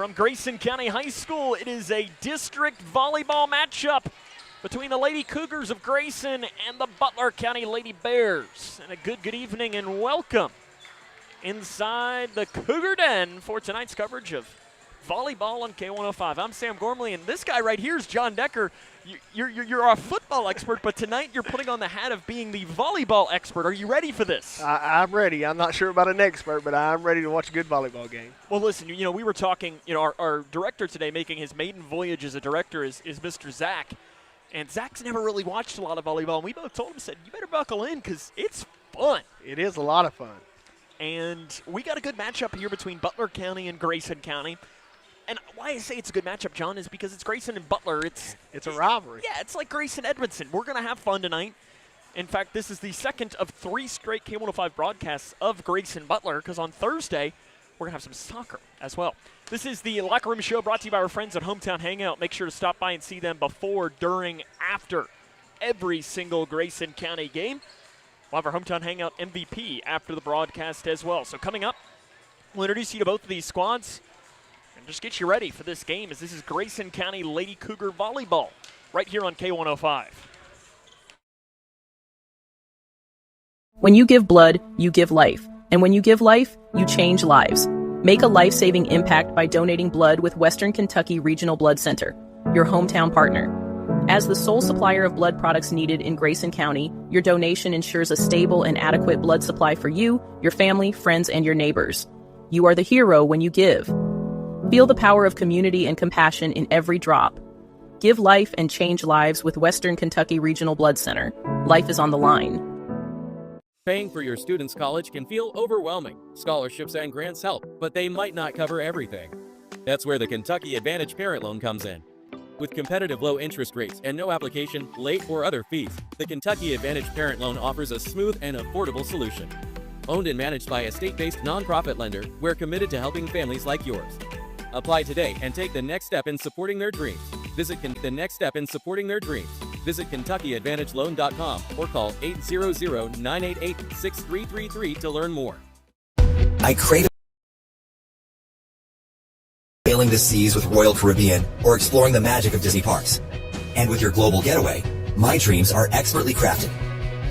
from Grayson County High School. It is a district volleyball matchup between the Lady Cougars of Grayson and the Butler County Lady Bears. And a good evening and welcome inside the Cougar Den for tonight's coverage of volleyball on K105. I'm Sam Gormley, and this guy right here is John Decker. You're a football expert, but tonight you're putting on the hat of being the volleyball expert. Are you ready for this? I'm ready. I'm not sure about an expert, but I'm ready to watch a good volleyball game. Well, listen, we were talking, our director today making his maiden voyage as a director is Mr. Zach. And Zach's never really watched a lot of volleyball, and we both told him, said, you better buckle in because it's fun. It is a lot of fun. And we got a good matchup here between Butler County and Grayson County. And why I say it's a good matchup, John, is because it's Grayson and Butler. It's a rivalry. Yeah, it's like Grayson-Edmondson. We're going to have fun tonight. In fact, this is the second of 3 straight K105 broadcasts of Grayson-Butler, because on Thursday, we're going to have some soccer as well. This is the Locker Room Show brought to you by our friends at Hometown Hangout. Make sure to stop by and see them before, during, after every single Grayson County game. We'll have our Hometown Hangout MVP after the broadcast as well. So coming up, we'll introduce you to both of these squads. And just get you ready for this game, as this is Grayson County Lady Cougar Volleyball right here on K105. When you give blood, you give life. And when you give life, you change lives. Make a life-saving impact by donating blood with Western Kentucky Regional Blood Center, your hometown partner. As the sole supplier of blood products needed in Grayson County, your donation ensures a stable and adequate blood supply for you, your family, friends, and your neighbors. You are the hero when you give. Feel the power of community and compassion in every drop. Give life and change lives with Western Kentucky Regional Blood Center. Life is on the line. Paying for your student's college can feel overwhelming. Scholarships and grants help, but they might not cover everything. That's where the Kentucky Advantage Parent Loan comes in. With competitive low interest rates and no application, late, or other fees, the Kentucky Advantage Parent Loan offers a smooth and affordable solution. Owned and managed by a state-based nonprofit lender, we're committed to helping families like yours. Apply today and take the next step in supporting their dreams. Visit KentuckyAdvantageLoan.com or call 800-988-6333 to learn more. I crave sailing the seas with Royal Caribbean or exploring the magic of Disney parks. And with your global getaway, my dreams are expertly crafted.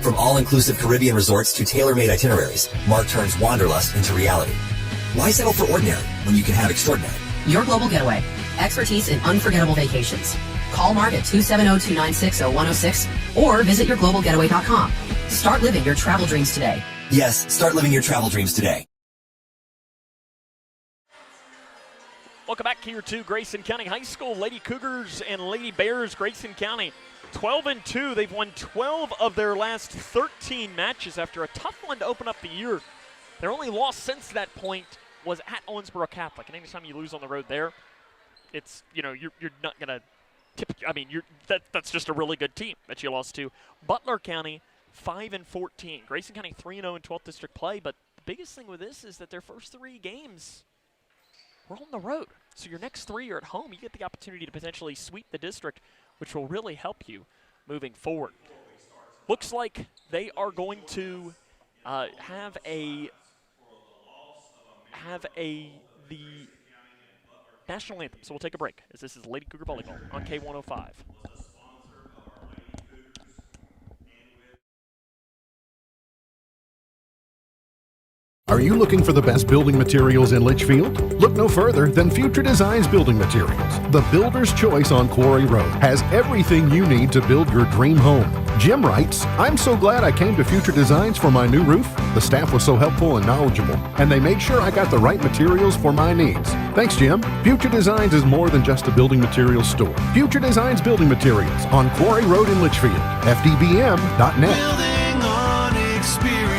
From all-inclusive Caribbean resorts to tailor-made itineraries, Mark turns wanderlust into reality. Why settle for ordinary when you can have extraordinary? Your global getaway. Expertise in unforgettable vacations. Call Mark at 270-296-0106 or visit yourglobalgetaway.com. Start living your travel dreams today. Yes, start living your travel dreams today. Welcome back here to Grayson County High School. Lady Cougars and Lady Bears. Grayson County 12-2. They've won 12 of their last 13 matches after a tough one to open up the year. Their only loss since that point was at Owensboro Catholic. And anytime you lose on the road there, it's, you're not going to tip. I mean, that's just a really good team that you lost to. Butler County 5-14. Grayson County 3-0 in 12th district play. But the biggest thing with this is that their first 3 games were on the road. So your next 3 are at home. You get the opportunity to potentially sweep the district, which will really help you moving forward. Looks like they are going to have the national anthem. So we'll take a break, as this is Lady Cougar Volleyball on K105. Are you looking for the best building materials in Leitchfield? Look no further than Future Designs Building Materials. The builder's choice on Quarry Road has everything you need to build your dream home. Jim writes, I'm so glad I came to Future Designs for my new roof. The staff was so helpful and knowledgeable, and they made sure I got the right materials for my needs. Thanks, Jim. Future Designs is more than just a building materials store. Future Designs Building Materials on Quarry Road in Leitchfield. FDBM.net. Building on experience.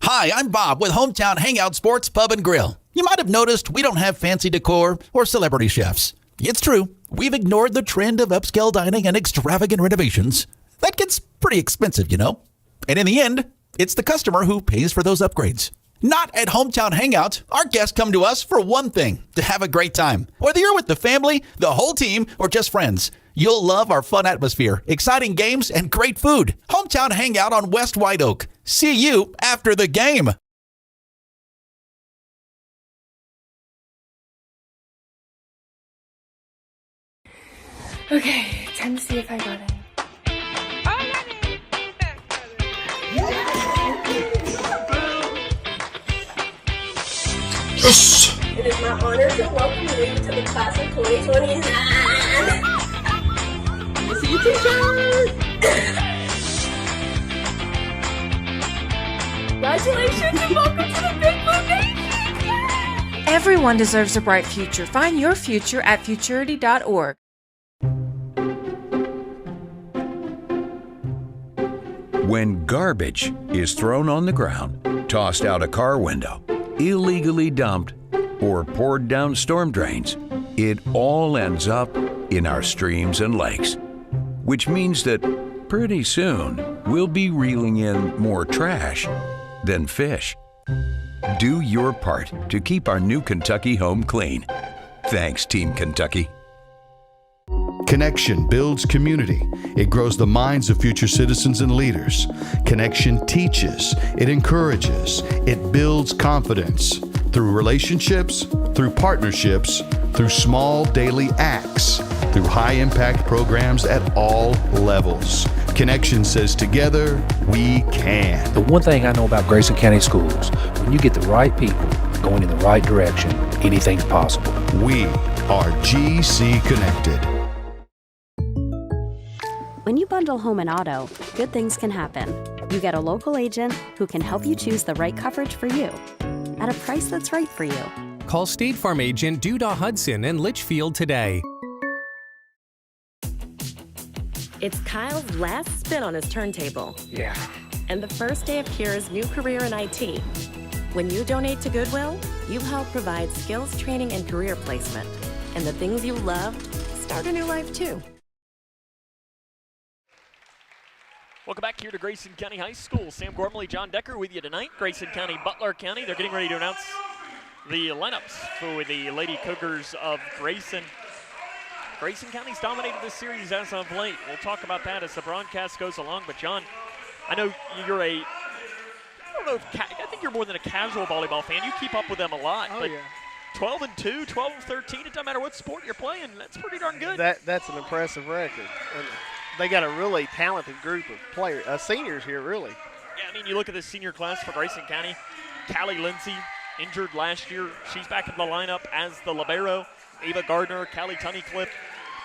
Hi, I'm Bob with Hometown Hangout Sports Pub and Grill. You might have noticed we don't have fancy decor or celebrity chefs. It's true, we've ignored the trend of upscale dining and extravagant renovations. That gets pretty expensive, you know. And in the end, it's the customer who pays for those upgrades. Not at Hometown Hangout. Our guests come to us for one thing, to have a great time. Whether you're with the family, the whole team, or just friends, you'll love our fun atmosphere, exciting games, and great food. Hometown Hangout on West White Oak. See you after the game. Okay, time to see if I got it. Yes! It is my honor to welcome you to the class of 2029. Let me see your t-shirt. Congratulations and welcome to the Big Blue Nation. Everyone deserves a bright future. Find your future at futurity.org. When garbage is thrown on the ground, tossed out a car window, illegally dumped, or poured down storm drains, it all ends up in our streams and lakes. Which means that pretty soon we'll be reeling in more trash than fish. Do your part to keep our new Kentucky home clean. Thanks, Team Kentucky. Connection builds community. It grows the minds of future citizens and leaders. Connection teaches. It encourages. It builds confidence. Through relationships, through partnerships, through small daily acts, through high-impact programs at all levels. Connection says together, we can. The one thing I know about Grayson County Schools, when you get the right people going in the right direction, anything's possible. We are GC Connected. When you bundle home and auto, good things can happen. You get a local agent who can help you choose the right coverage for you at a price that's right for you. Call State Farm agent Duda Hudson in Leitchfield today. It's Kyle's last spin on his turntable. Yeah. And the first day of Kira's new career in IT. When you donate to Goodwill, you help provide skills training and career placement. And the things you love start a new life too. Welcome back here to Grayson County High School. Sam Gormley, John Decker with you tonight. Grayson County, Butler County. They're getting ready to announce the lineups for the Lady Cougars of Grayson. Grayson County's dominated this series as of late. We'll talk about that as the broadcast goes along. But John, I know you're I think you're more than a casual volleyball fan. You keep up with them a lot. Oh, but yeah. 12-2, 12-13, it doesn't matter what sport you're playing. That's pretty darn good. That's an impressive record. And they got a really talented group of players, seniors here, really. Yeah, I mean, you look at the senior class for Grayson County. Callie Lindsay, injured last year. She's back in the lineup as the libero. Ava Gardner, Callie Tunnicliffe,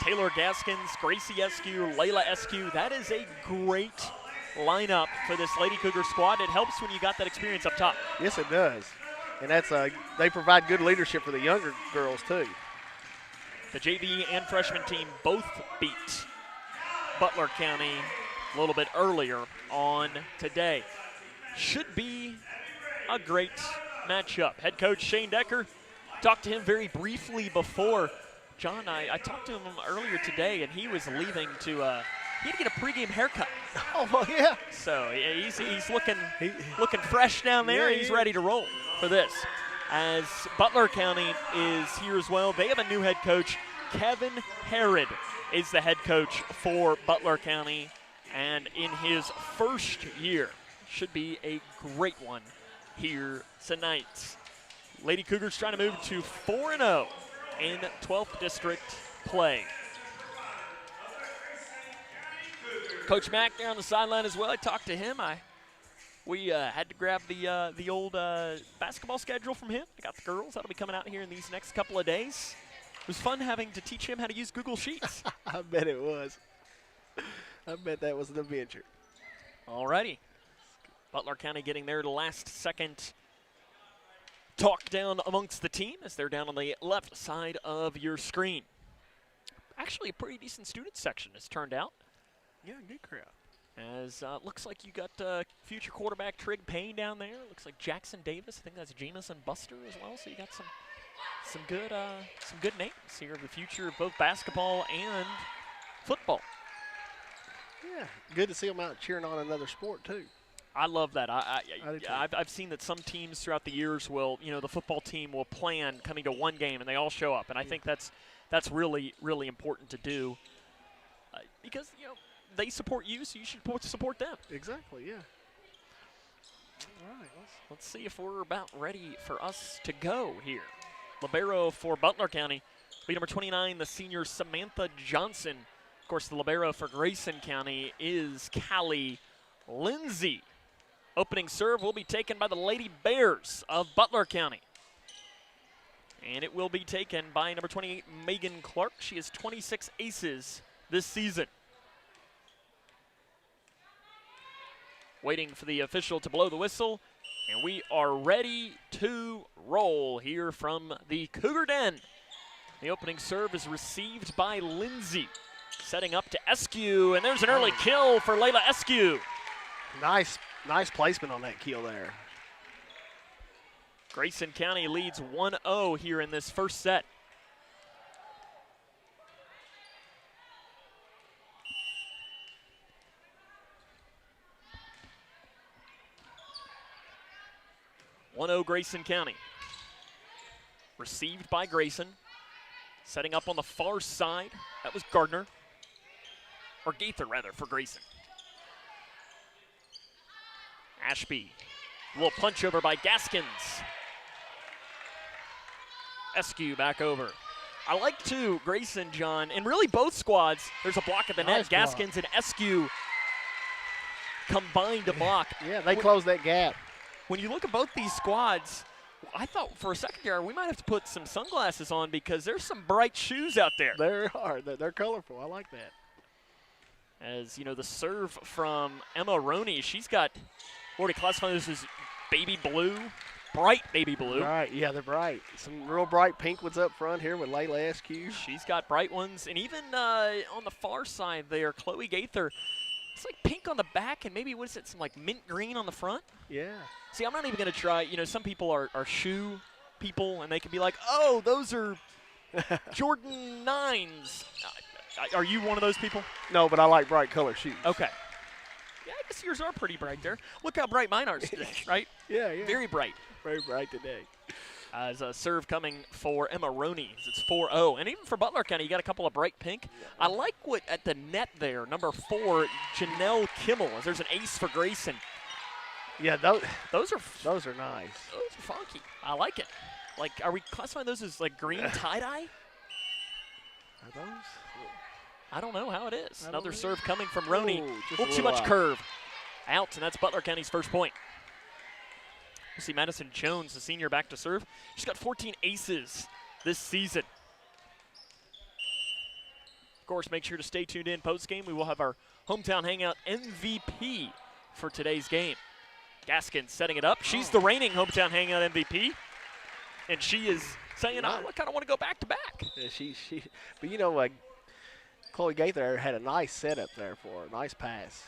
Taylor Gaskins, Gracie Eskew, Layla Eskew. That is a great lineup for this Lady Cougar squad. It helps when you got that experience up top. Yes, it does. And they provide good leadership for the younger girls, too. The JV and freshman team both beat Butler County a little bit earlier on today. Should be a great matchup. Head coach Shane Decker, talked to him very briefly before. John, I talked to him earlier today, and he was leaving to he had to get a pregame haircut. Oh, well, yeah. So he's looking fresh down there. Yeah, he's ready to roll for this. As Butler County is here as well, they have a new head coach. Kevin Herod is the head coach for Butler County, and in his first year, should be a great one here tonight. Lady Cougars trying to move to 4-0 in 12th district play. Coach Mack there on the sideline as well. I talked to him. We had to grab the old basketball schedule from him. I got the girls. That'll be coming out here in these next couple of days. It was fun having to teach him how to use Google Sheets. I bet it was. I bet that was an adventure. All righty. Butler County getting their last second talk down amongst the team as they're down on the left side of your screen. Actually, a pretty decent student section has turned out. Yeah, good crowd. As looks like you got future quarterback Trig Payne down there. Looks like Jackson Davis. I think that's Jamison Buster as well. So you got some good names here of the future of both basketball and football. Yeah, good to see them out cheering on another sport too. I love that. I've seen that some teams throughout the years will, the football team will plan coming to one game and they all show up, and I think that's really, really important to do because they support you, so you should support them. Exactly. Yeah. All right. Let's see if we're about ready for us to go here. Libero for Butler County, lead number 29, the senior Samantha Johnson course, the libero for Grayson County is Callie Lindsay. Opening serve will be taken by the Lady Bears of Butler County. And it will be taken by number 28, Megan Clark. She has 26 aces this season. Waiting for the official to blow the whistle. And we are ready to roll here from the Cougar Den. The opening serve is received by Lindsay. Setting up to Eskew, and there's an early kill for Layla Eskew. Nice placement on that kill there. Grayson County leads 1-0 here in this first set. Grayson County. Received by Grayson. Setting up on the far side. That was Gardner. Or Gaither, rather, for Grayson. Ashby. A little punch over by Gaskins. Eskew back over. I like, too, Grayson, John, and really both squads, there's a block at the net. Gaskins and Eskew combined to block. Yeah, they closed that gap. When you look at both these squads, I thought for a second there we might have to put some sunglasses on because there's some bright shoes out there. There are. They're colorful. I like that. As, you know, the serve from Emma Roney, she's got, already classified this as baby blue, bright baby blue. Right, yeah, they're bright. Some real bright pink ones up front here with Layla Eskew. She's got bright ones. And even on the far side there, Chloe Gaither, it's like pink on the back and maybe, what is it, some like mint green on the front? Yeah. See, I'm not even going to try, you know, some people are shoe people and they can be like, oh, those are Jordan 9s. Are you one of those people? No, but I like bright color shoes. Okay. Yeah, I guess yours are pretty bright there. Look how bright mine are today, right? Yeah, yeah. Very bright. Very bright today. As a serve coming for Emma Roney. It's 4-0. And even for Butler County, you got a couple of bright pink. Yeah. I like what at the net there, number 4, Janelle Kimmel, as there's an ace for Grayson. Yeah, those are nice. Those are funky. I like it. Like, are we classifying those as like green tie-dye? Are those? I don't know how it is. Another serve coming from Roney. Ooh, a little too much curve. Out, and that's Butler County's first point. We'll see Madison Jones, the senior, back to serve. She's got 14 aces this season. Of course, make sure to stay tuned in post-game. We will have our Hometown Hangout MVP for today's game. Gaskins setting it up. She's the reigning Hometown Hangout MVP. And she is saying, I kind of want to go back-to-back. Yeah, but you know, Chloe Gaither had a nice setup there for her. Nice pass.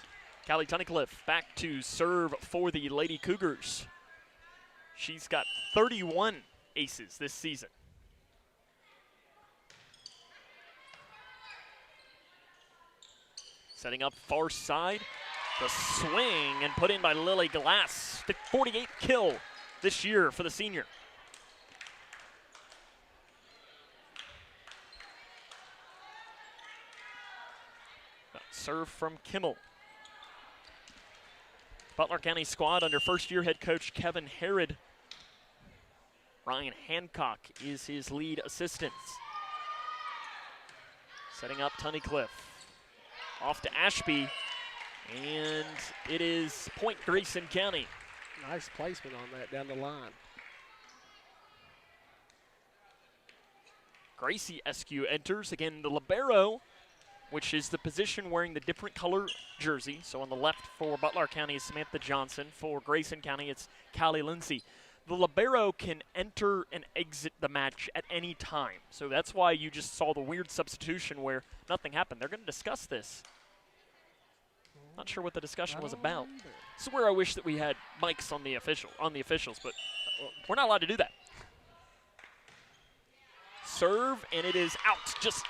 Callie Tunnicliffe back to serve for the Lady Cougars. She's got 31 aces this season. Setting up far side. The swing and put in by Lily Glass. 48th kill this year for the senior. Serve from Kimmel. Butler County squad under first-year head coach Kevin Herod. Ryan Hancock is his lead assistant. Setting up Tunnicliffe. Off to Ashby. And it is point Grayson County. Nice placement on that down the line. Gracie Eskew enters. Again, the libero, which is the position wearing the different color jersey. So on the left for Butler County is Samantha Johnson. For Grayson County, it's Callie Lindsay. The libero can enter and exit the match at any time. So that's why you just saw the weird substitution where nothing happened. They're going to discuss this. Not sure what the discussion was about. This is where I wish that we had mics on the officials, but we're not allowed to do that. Serve, and it is out. Just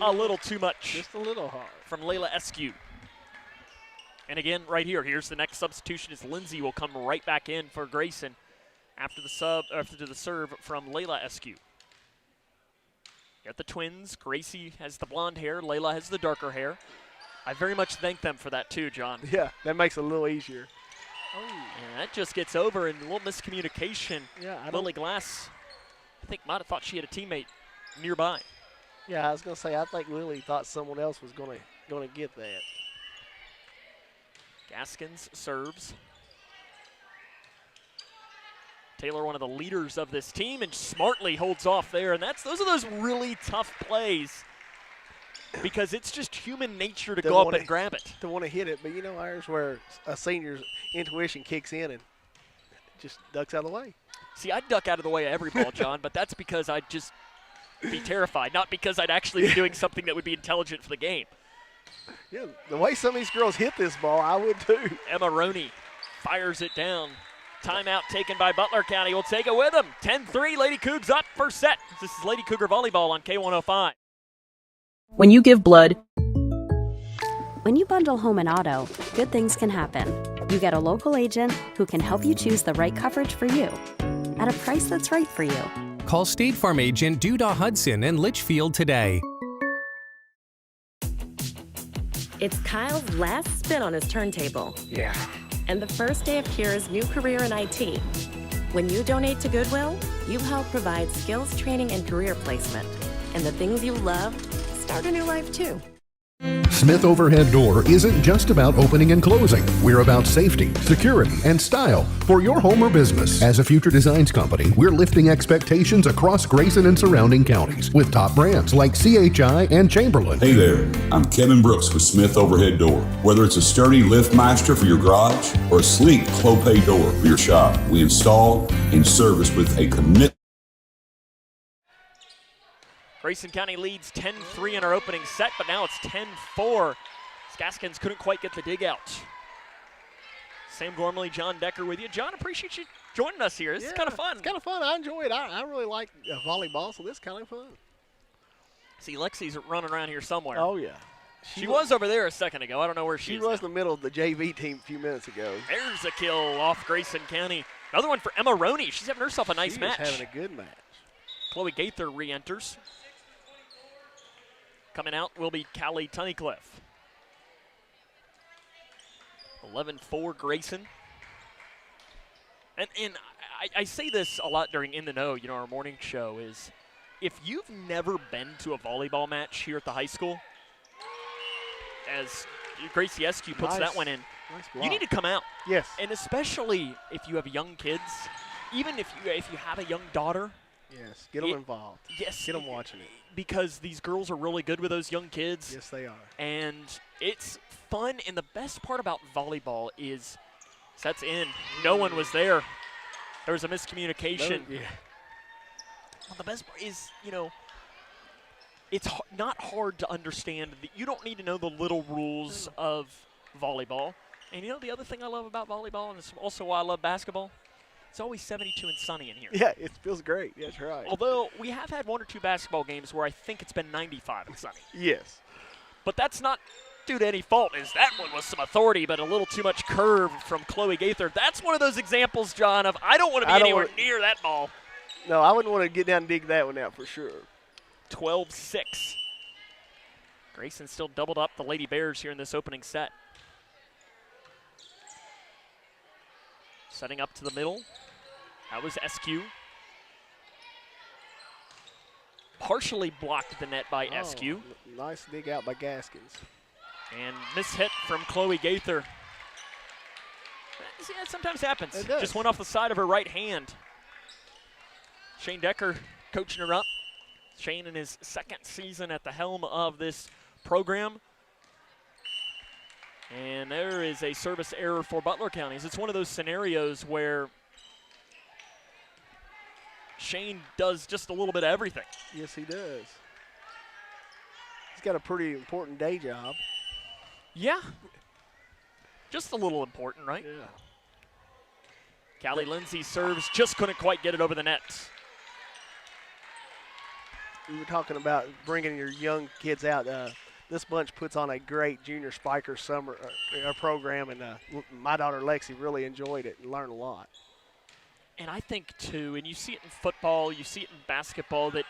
a little too much. Just a little hard. From Layla Eskew. And again, right here, here's the next substitution is Lindsay will come right back in for Grayson after the serve from Layla Eskew. Got the twins. Gracie has the blonde hair. Layla has the darker hair. I very much thank them for that too, John. Yeah, that makes it a little easier. And that just gets over, and a little miscommunication. Yeah, Lily Glass, I think, might have thought she had a teammate nearby. Yeah, I was going to say, I think Lily thought someone else was going to get that. Gaskins serves. Taylor, one of the leaders of this team, and smartly holds off there. And those are those really tough plays because it's just human nature to go up and grab it. To want to hit it, but you know, ours where a senior's intuition kicks in and just ducks out of the way. See, I'd duck out of the way of every ball, John, but that's because I'd just be terrified, not because I'd actually be doing something that would be intelligent for the game. Yeah, the way some of these girls hit this ball, I would too. Emma Roney fires it down. Timeout taken by Butler County. We'll take it with them. 10-3, Lady Cougs up first set. This is Lady Cougar Volleyball on K105. When you give blood, When you bundle home and auto, good things can happen. You get a local agent who can help you choose the right coverage for you at a price that's right for you. Call State Farm agent Duda Hudson in Leitchfield today. It's Kyle's last spin on his turntable. Yeah. And the first day of Kira's new career in IT. When you donate to Goodwill, you help provide skills training and career placement. And the things you love start a new life too. Smith Overhead Door isn't just about opening and closing. We're about safety, security, and style for your home or business. As a future designs company, we're lifting expectations across Grayson and surrounding counties with top brands like CHI and Chamberlain. Hey there, I'm Kevin Brooks with Smith Overhead Door. Whether it's a sturdy LiftMaster for your garage or a sleek Clopay door for your shop, we install and service with a commitment. Grayson County leads 10-3 in our opening set, but now it's 10-4. Gaskins couldn't quite get the dig out. Sam Gormley, John Decker with you. John, appreciate you joining us here. This is kind of fun. It's kind of fun. I enjoy it. I really like volleyball, so this is kind of fun. See, Lexi's running around here somewhere. Oh, yeah. She was over there a second ago. I don't know where she is. She was in the middle of the JV team a few minutes ago. There's a kill off Grayson County. Another one for Emma Roney. She's having herself a nice match. She's having a good match. Chloe Gaither re-enters. Coming out will be Callie Tunnicliffe. 11-4 Grayson. And I say this a lot during In the Know, you know, our morning show, is if you've never been to a volleyball match here at the high school, as Gracie Eskew puts that one in, you need to come out. Yes. And especially if you have young kids, even if you have a young daughter. Yes, get them involved. Yes. Get them watching it. Because these girls are really good with those young kids. Yes, they are. And it's fun, and the best part about volleyball is sets in. No one was there. There was a miscommunication. Yeah. Well, the best part is, you know, it's not hard to understand. You don't need to know the little rules of volleyball. And you know the other thing I love about volleyball, and it's also why I love basketball? It's always 72 and sunny in here. Yeah, it feels great. That's right. Although we have had one or two basketball games where I think it's been 95 and sunny. Yes. But that's not due to any fault. Is that one was some authority, but a little too much curve from Chloe Gaither. That's one of those examples, John, of I don't want to be anywhere near that ball. No, I wouldn't want to get down and dig that one out for sure. 12-6. Grayson still doubled up the Lady Bears here in this opening set. Setting up to the middle. That was SQ. Partially blocked the net by SQ. Nice dig out by Gaskins. And mishit from Chloe Gaither. See, that sometimes happens. It does. Just went off the side of her right hand. Shane Decker coaching her up. Shane in his second season at the helm of this program. And there is a service error for Butler County. It's one of those scenarios where Shane does just a little bit of everything. Yes, he does. He's got a pretty important day job. Yeah. Just a little important, right? Yeah. Callie Lindsay serves, just couldn't quite get it over the net. We were talking about bringing your young kids out. This bunch puts on a great junior spiker summer program, and my daughter Lexi really enjoyed it and learned a lot. And I think, too, and you see it in football, you see it in basketball, that,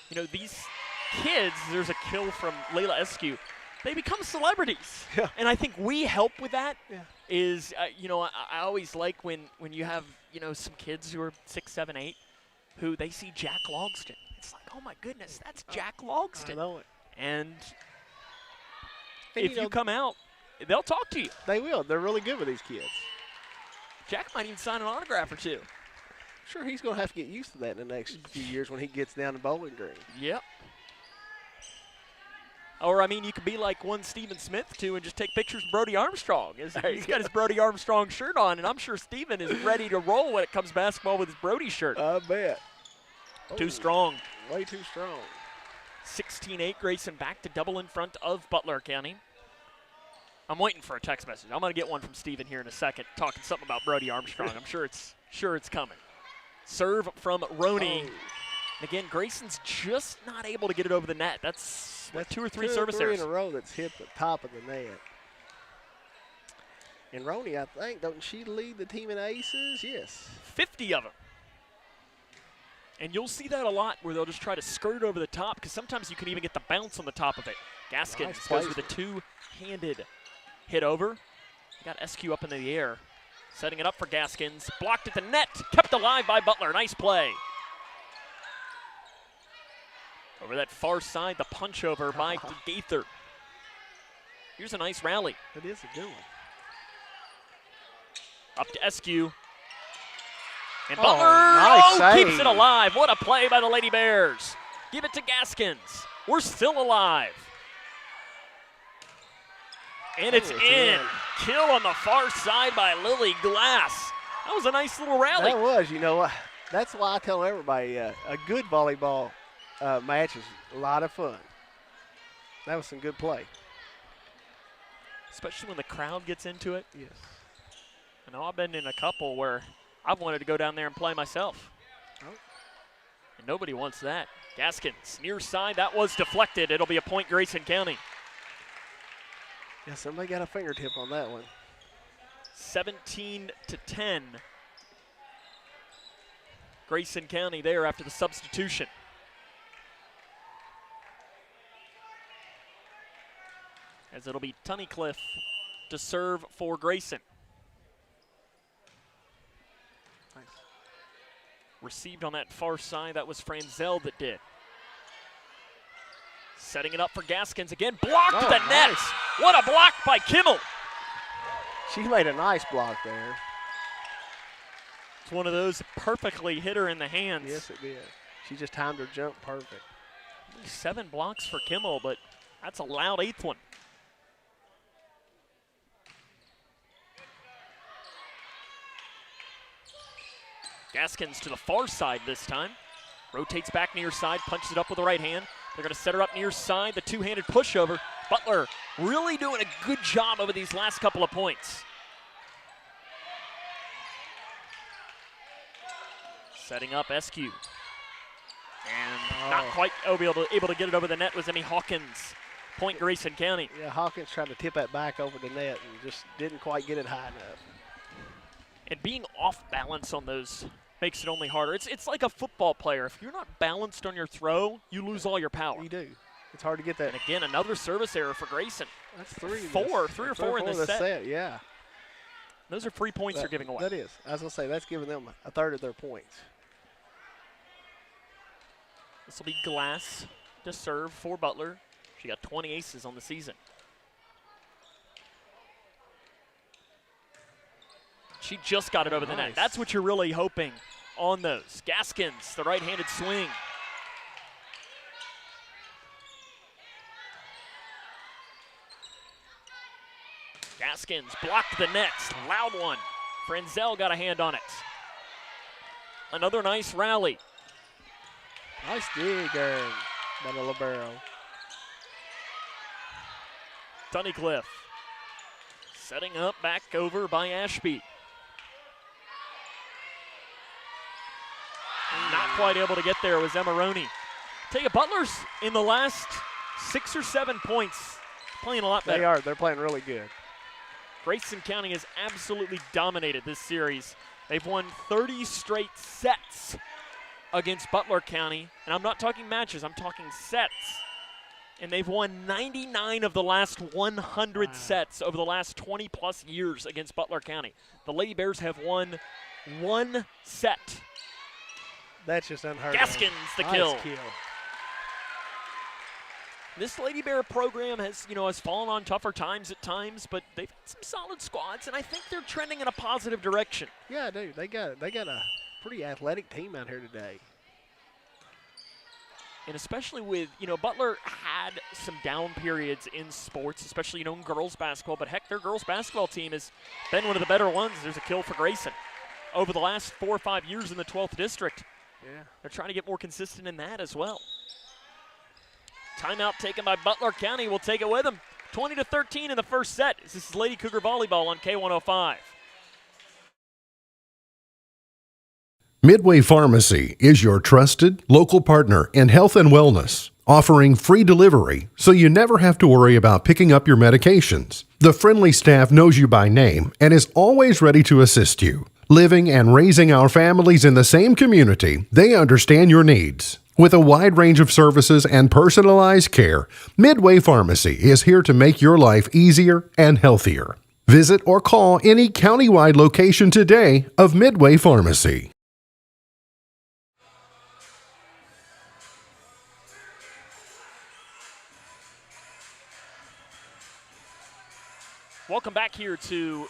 you know, these kids, there's a kill from Layla Eskew, they become celebrities. Yeah. And I think we help with that. Yeah. Is, you know, I always like when you have, you know, some kids who are 6, 7, 8, who they see Jack Logston. It's like, oh my goodness, that's Jack Logston. I know it. And And, if you come out, they'll talk to you. They will. They're really good with these kids. Jack might even sign an autograph or two. Sure, he's going to have to get used to that in the next few years when he gets down to Bowling Green. Yep. Or, I mean, you could be like one Stephen Smith, too, and just take pictures of Brody Armstrong. He's got his Brody Armstrong shirt on, and I'm sure Stephen is ready to roll when it comes to basketball with his Brody shirt. I bet. Too strong. Way too strong. 16-8, Grayson back to double in front of Butler County. I'm waiting for a text message. I'm going to get one from Stephen here in a second, talking something about Brody Armstrong. I'm sure it's coming. Serve from Roney. And again, Grayson's just not able to get it over the net. That's 2 or 3 service errors. in a row that's hit the top of the net. And Roney, I think, don't she lead the team in aces? Yes. 50 of them. And you'll see that a lot where they'll just try to skirt it over the top because sometimes you can even get the bounce on the top of it. Gaskins goes with a two-handed hit over. Got SQ up into the air. Setting it up for Gaskins. Blocked at the net. Kept alive by Butler. Nice play. Over that far side, the punch over by Gaither. Here's a nice rally. It is a good one. Up to SQ. And Butler keeps it alive. What a play by the Lady Bears. Give it to Gaskins. We're still alive. And it's in. Kill on the far side by Lily Glass. That was a nice little rally. That was, you know, that's why I tell everybody a good volleyball match is a lot of fun. That was some good play. Especially when the crowd gets into it. Yes. I know I've been in a couple where I've wanted to go down there and play myself. And nobody wants that. Gaskins, near side, that was deflected. It'll be a point, Grayson County. Yeah, somebody got a fingertip on that one. 17-10. Grayson County there after the substitution. As it'll be Tunnicliffe to serve for Grayson. Nice. Received on that far side, that was Franzel that did. Setting it up for Gaskins again, blocked the net. Nice. What a block by Kimmel. She made a nice block there. It's one of those perfectly hit her in the hands. Yes, it did. She just timed her jump perfect. 7 blocks for Kimmel, but that's a loud 8th one. Gaskins to the far side this time. Rotates back near side, punches it up with the right hand. They're going to set her up near side, the two-handed pushover. Butler really doing a good job over these last couple of points. Setting up SQ. And not quite able to get it over the net was Emmy Hawkins. Point Grayson County. Yeah, Hawkins tried to tip that back over the net and just didn't quite get it high enough. And being off balance on those makes it only harder. It's like a football player. If you're not balanced on your throw, you lose all your power. You do. It's hard to get that. And again, another service error for Grayson. That's three or four in this set. Yeah. Those are 3 points they're giving away. That is. I was going to say, that's giving them a third of their points. This will be Glass to serve for Butler. She got 20 aces on the season. She just got it over the net. That's what you're really hoping on those. Gaskins, the right-handed swing. Gaskins blocked the net. Loud one. Franzel got a hand on it. Another nice rally. Nice digger by the libero. Tunnicliffe setting up back over by Ashby. Not quite able to get there was Emaroni. Tell you, Butler's in the last 6 or 7 points playing a lot better. They are. They're playing really good. Grayson County has absolutely dominated this series. They've won 30 straight sets against Butler County. And I'm not talking matches, I'm talking sets. And they've won 99 of the last 100 sets over the last 20-plus years against Butler County. The Lady Bears have won 1 set That's just unheard Gaskins of. the Nice kill. kill. This Lady Bear program has fallen on tougher times at times, but they've had some solid squads, and I think they're trending in a positive direction. Yeah, dude, they got a pretty athletic team out here today. And especially with, Butler had some down periods in sports, especially, in girls basketball, but heck, their girls basketball team has been one of the better ones. There's a kill for Grayson. Over the last 4 or 5 years in the 12th district, they're trying to get more consistent in that as well. Timeout taken by Butler County. We'll take it with them. 20-13 in the first set. This is Lady Cougar Volleyball on K105. Midway Pharmacy is your trusted local partner in health and wellness, offering free delivery so you never have to worry about picking up your medications. The friendly staff knows you by name and is always ready to assist you. Living and raising our families in the same community, they understand your needs. With a wide range of services and personalized care, Midway Pharmacy is here to make your life easier and healthier. Visit or call any countywide location today of Midway Pharmacy. Welcome back here to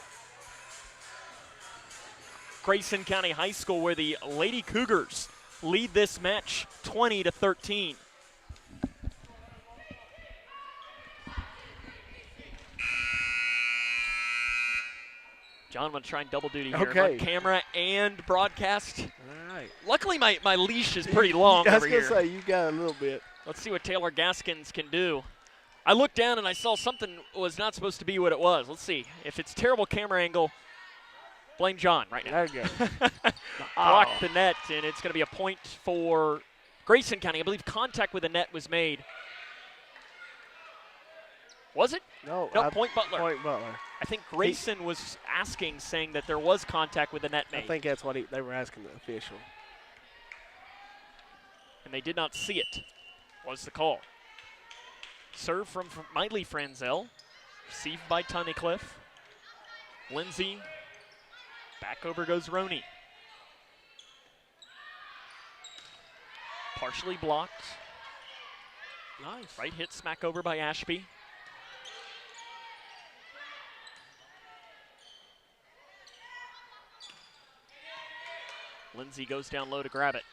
Grayson County High School, where the Lady Cougars lead this match 20-13. John, I'm going to try and double duty here. Okay. On camera and broadcast. All right. Luckily, my leash is pretty long I over was here. going to say, you got a little bit. Let's see what Taylor Gaskins can do. I looked down and I saw something was not supposed to be what it was. Let's see. If it's terrible camera angle, blame John right now. There you go. Block the net, and it's going to be a point for Grayson County. I believe contact with the net was made. Was it? No, point Butler. Point Butler. I think Grayson was asking, saying that there was contact with the net made. I think that's what they were asking the official. And they did not see it, was the call. Serve from Miley Franzel, received by Tunnicliffe. Lindsay, back over goes Roney. Partially blocked. Nice. Right hit smack over by Ashby. Lindsay goes down low to grab it.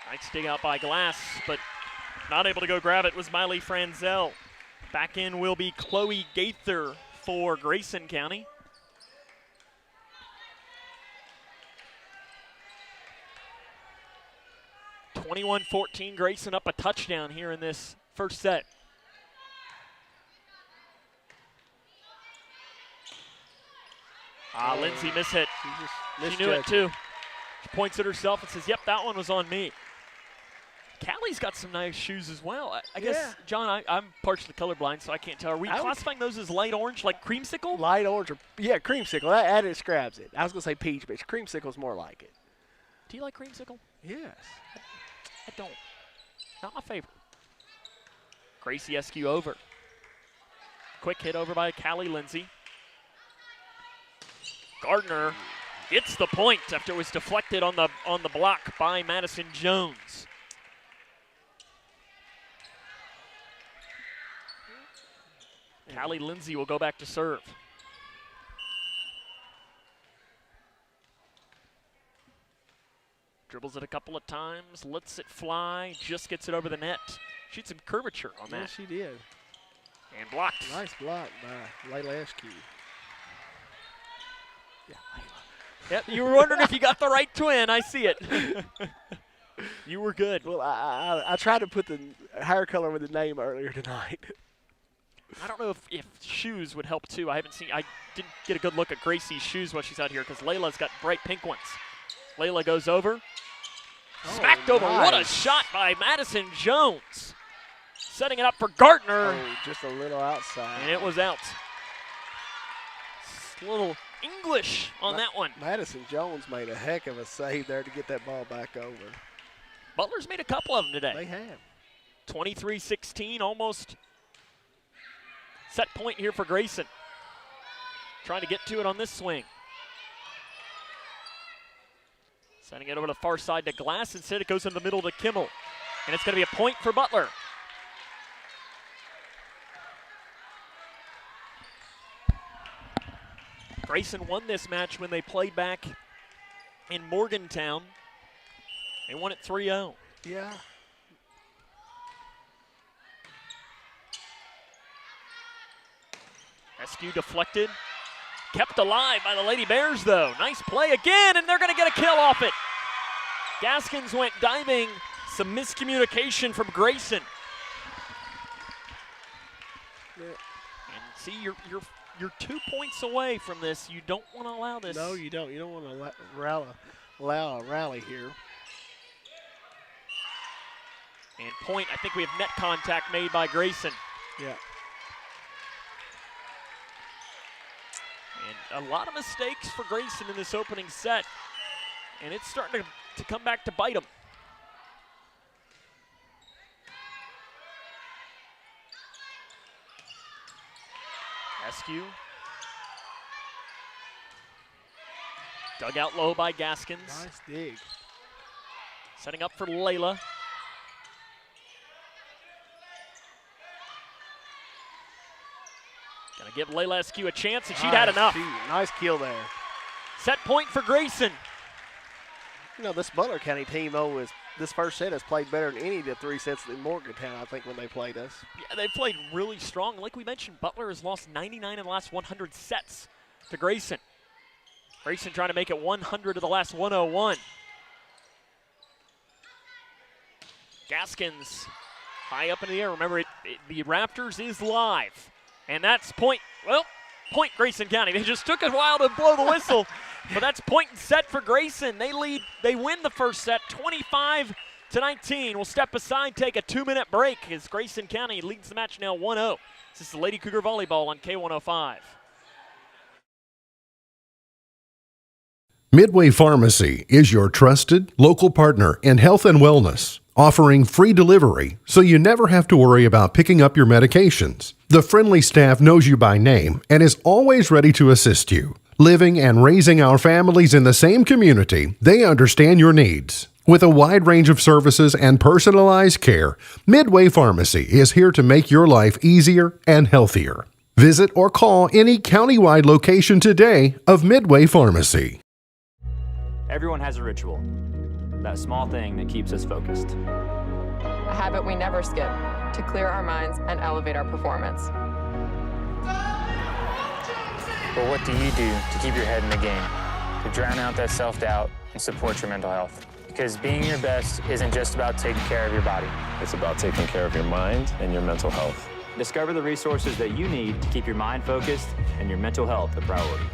Nice dig out by Glass, but not able to go grab it was Miley Franzel. Back in will be Chloe Gaither for Grayson County. (21-14) Grayson up a touchdown here in this first set. Lindsay mishit. She knew it too. She points at herself and says, yep, that one was on me. Callie's got some nice shoes as well. I guess, John, I'm partially colorblind, so I can't tell. Are we classifying those as light orange, like creamsicle? Light orange, creamsicle. That describes it. I was going to say peach, but creamsicle's more like it. Do you like creamsicle? Yes. I don't. Not my favorite. Gracie Eskew over. Quick hit over by Callie Lindsay. Gardner gets the point after it was deflected on the block by Madison Jones. Callie Lindsay will go back to serve. Dribbles it a couple of times, lets it fly, just gets it over the net. Shoots some curvature on that. Yes, she did. And blocked. Nice block by Layla Eskew. Yeah, yep, you were wondering if you got the right twin. I see it. You were good. Well, I tried to put the hair color with the name earlier tonight. I don't know if shoes would help too. I didn't get a good look at Gracie's shoes while she's out here because Layla's got bright pink ones. Layla goes over. Smacked over. Nice. What a shot by Madison Jones. Setting it up for Gardner. Oh, just a little outside. And it was out. Just a little English on that one. Madison Jones made a heck of a save there to get that ball back over. Butler's made a couple of them today. They have. 23-16, almost set point here for Grayson. Trying to get to it on this swing. Sending it over the far side to Glass. Instead, it goes in the middle to Kimmel. And it's going to be a point for Butler. Grayson won this match when they played back in Morgantown. They won it 3-0. Yeah. Rescue deflected. Kept alive by the Lady Bears, though. Nice play again, and they're going to get a kill off it. Gaskins went diving. Some miscommunication from Grayson. Yeah. And see, you're 2 points away from this. You don't want to allow this. No, you don't. You don't want to allow a rally here. And point, I think we have net contact made by Grayson. Yeah. And a lot of mistakes for Grayson in this opening set. And it's starting to come back to bite him. Rescue. Dug out low by Gaskins. Nice dig. Setting up for Layla. Gonna give Layla Eskew a chance, and she'd had enough. Nice kill there. Set point for Grayson. You know, this Butler County team, though, this first set has played better than any of the 3 sets in Morgantown, I think, when they played us. Yeah, they played really strong. Like we mentioned, Butler has lost 99 in the last 100 sets to Grayson. Grayson trying to make it 100 of the last 101. Gaskins high up in the air. Remember, the Raptors is live. And that's point, well, point Grayson County. They just took a while to blow the whistle, but that's point and set for Grayson. They win the first set, 25-19. We'll step aside, take a 2-minute break as Grayson County leads the match now 1-0. This is the Lady Cougar Volleyball on K105. Midway Pharmacy is your trusted local partner in health and wellness, offering free delivery so you never have to worry about picking up your medications. The friendly staff knows you by name and is always ready to assist you. Living and raising our families in the same community, they understand your needs. With a wide range of services and personalized care, Midway Pharmacy is here to make your life easier and healthier. Visit or call any countywide location today of Midway Pharmacy. Everyone has a ritual, that small thing that keeps us focused. A habit we never skip to clear our minds and elevate our performance. But what do you do to keep your head in the game, to drown out that self-doubt and support your mental health? Because being your best isn't just about taking care of your body. It's about taking care of your mind and your mental health. Discover the resources that you need to keep your mind focused and your mental health a priority.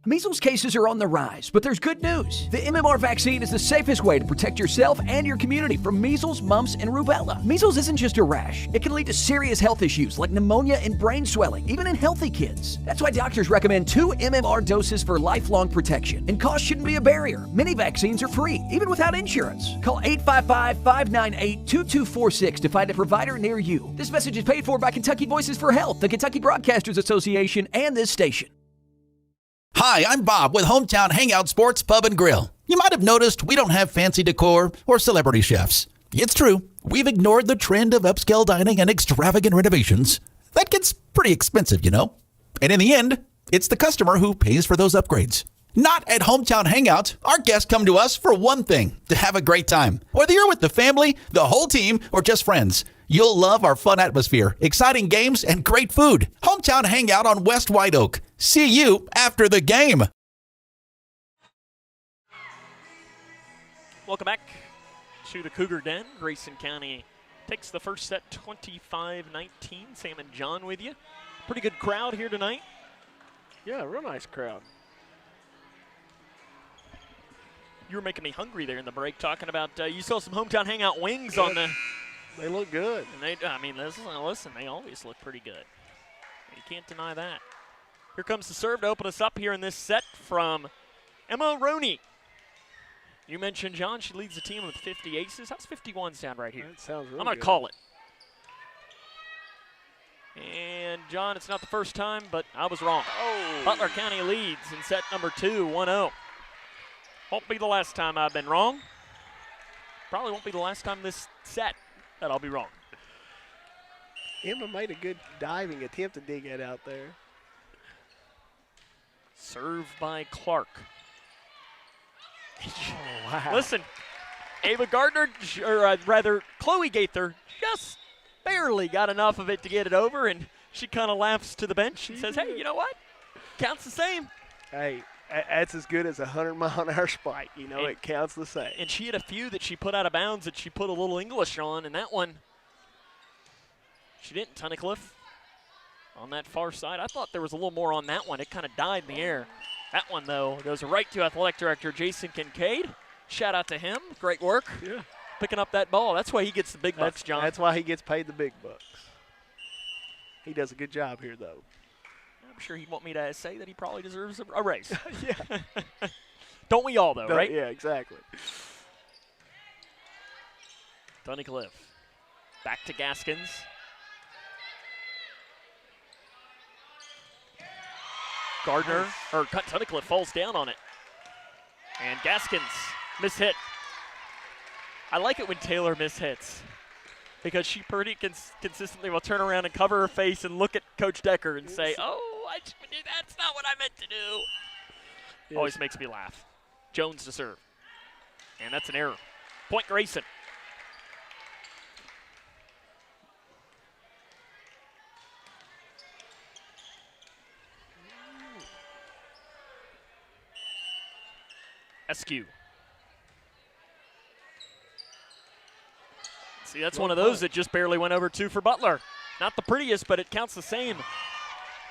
Measles cases are on the rise, but there's good news. The MMR vaccine is the safest way to protect yourself and your community from measles, mumps, and rubella. Measles isn't just a rash. It can lead to serious health issues like pneumonia and brain swelling, even in healthy kids. That's why doctors recommend 2 MMR doses for lifelong protection. And cost shouldn't be a barrier. Many vaccines are free, even without insurance. Call 855-598-2246 to find a provider near you. This message is paid for by Kentucky Voices for Health, the Kentucky Broadcasters Association, and this station. Hi, I'm Bob with Hometown Hangout Sports Pub and Grill. You might have noticed we don't have fancy decor or celebrity chefs. It's true, we've ignored the trend of upscale dining and extravagant renovations. That gets pretty expensive, you know. And in the end, it's the customer who pays for those upgrades. Not at Hometown Hangout. Our guests come to us for one thing, to have a great time. Whether you're with the family, the whole team, or just friends, you'll love our fun atmosphere, exciting games, and great food. Hometown Hangout on West White Oak. See you after the game. Welcome back to the Cougar Den. Grayson County takes the first set 25-19. Sam and John with you. Pretty good crowd here tonight. Yeah, real nice crowd. You were making me hungry there in the break, talking about you saw some Hometown Hangout wings on the. They look good. And they, I mean, listen, they always look pretty good. You can't deny that. Here comes the serve to open us up here in this set from Emma Roney. You mentioned, John, she leads the team with 50 aces. How's 51 sound right here? That sounds really I'm going good. to call it. And, John, it's not the first time, but I was wrong. Oh. Butler County leads in set number 2, 1-0. Won't be the last time I've been wrong. Probably won't be the last time this set that I'll be wrong. Emma made a good diving attempt to dig it out there. Served by Clark. Oh, wow. Listen, Ava Gardner, or rather Chloe Gaither, just barely got enough of it to get it over, and she kind of laughs to the bench and says, hey, you know what? Counts the same. Hey, that's as good as a 100-mile-an-hour spike. You know, it counts the same. And she had a few that she put out of bounds that she put a little English on, and that one, she didn't. Tunnicliffe on that far side. I thought there was a little more on that one. It kind of died in the air. That one, though, goes right to Athletic Director Jason Kincaid. Shout out to him. Great work. Yeah. Picking up that ball. That's why he gets the big bucks, John. That's why he gets paid the big bucks. He does a good job here, though. I'm sure he'd want me to say that he probably deserves a raise. Yeah. Don't we all, though, right? Yeah, exactly. Tunnicliffe. Back to Gaskins. Gardner, or Tunnicliffe falls down on it. And Gaskins mishit. I like it when Taylor mishits because she pretty consistently will turn around and cover her face and look at Coach Decker and say, oh, that's not what I meant to do. Yes. Always makes me laugh. Jones to serve. And that's an error. Point Grayson. Eskew. See, that's one of those that just barely went over 2 for Butler. Not the prettiest, but it counts the same.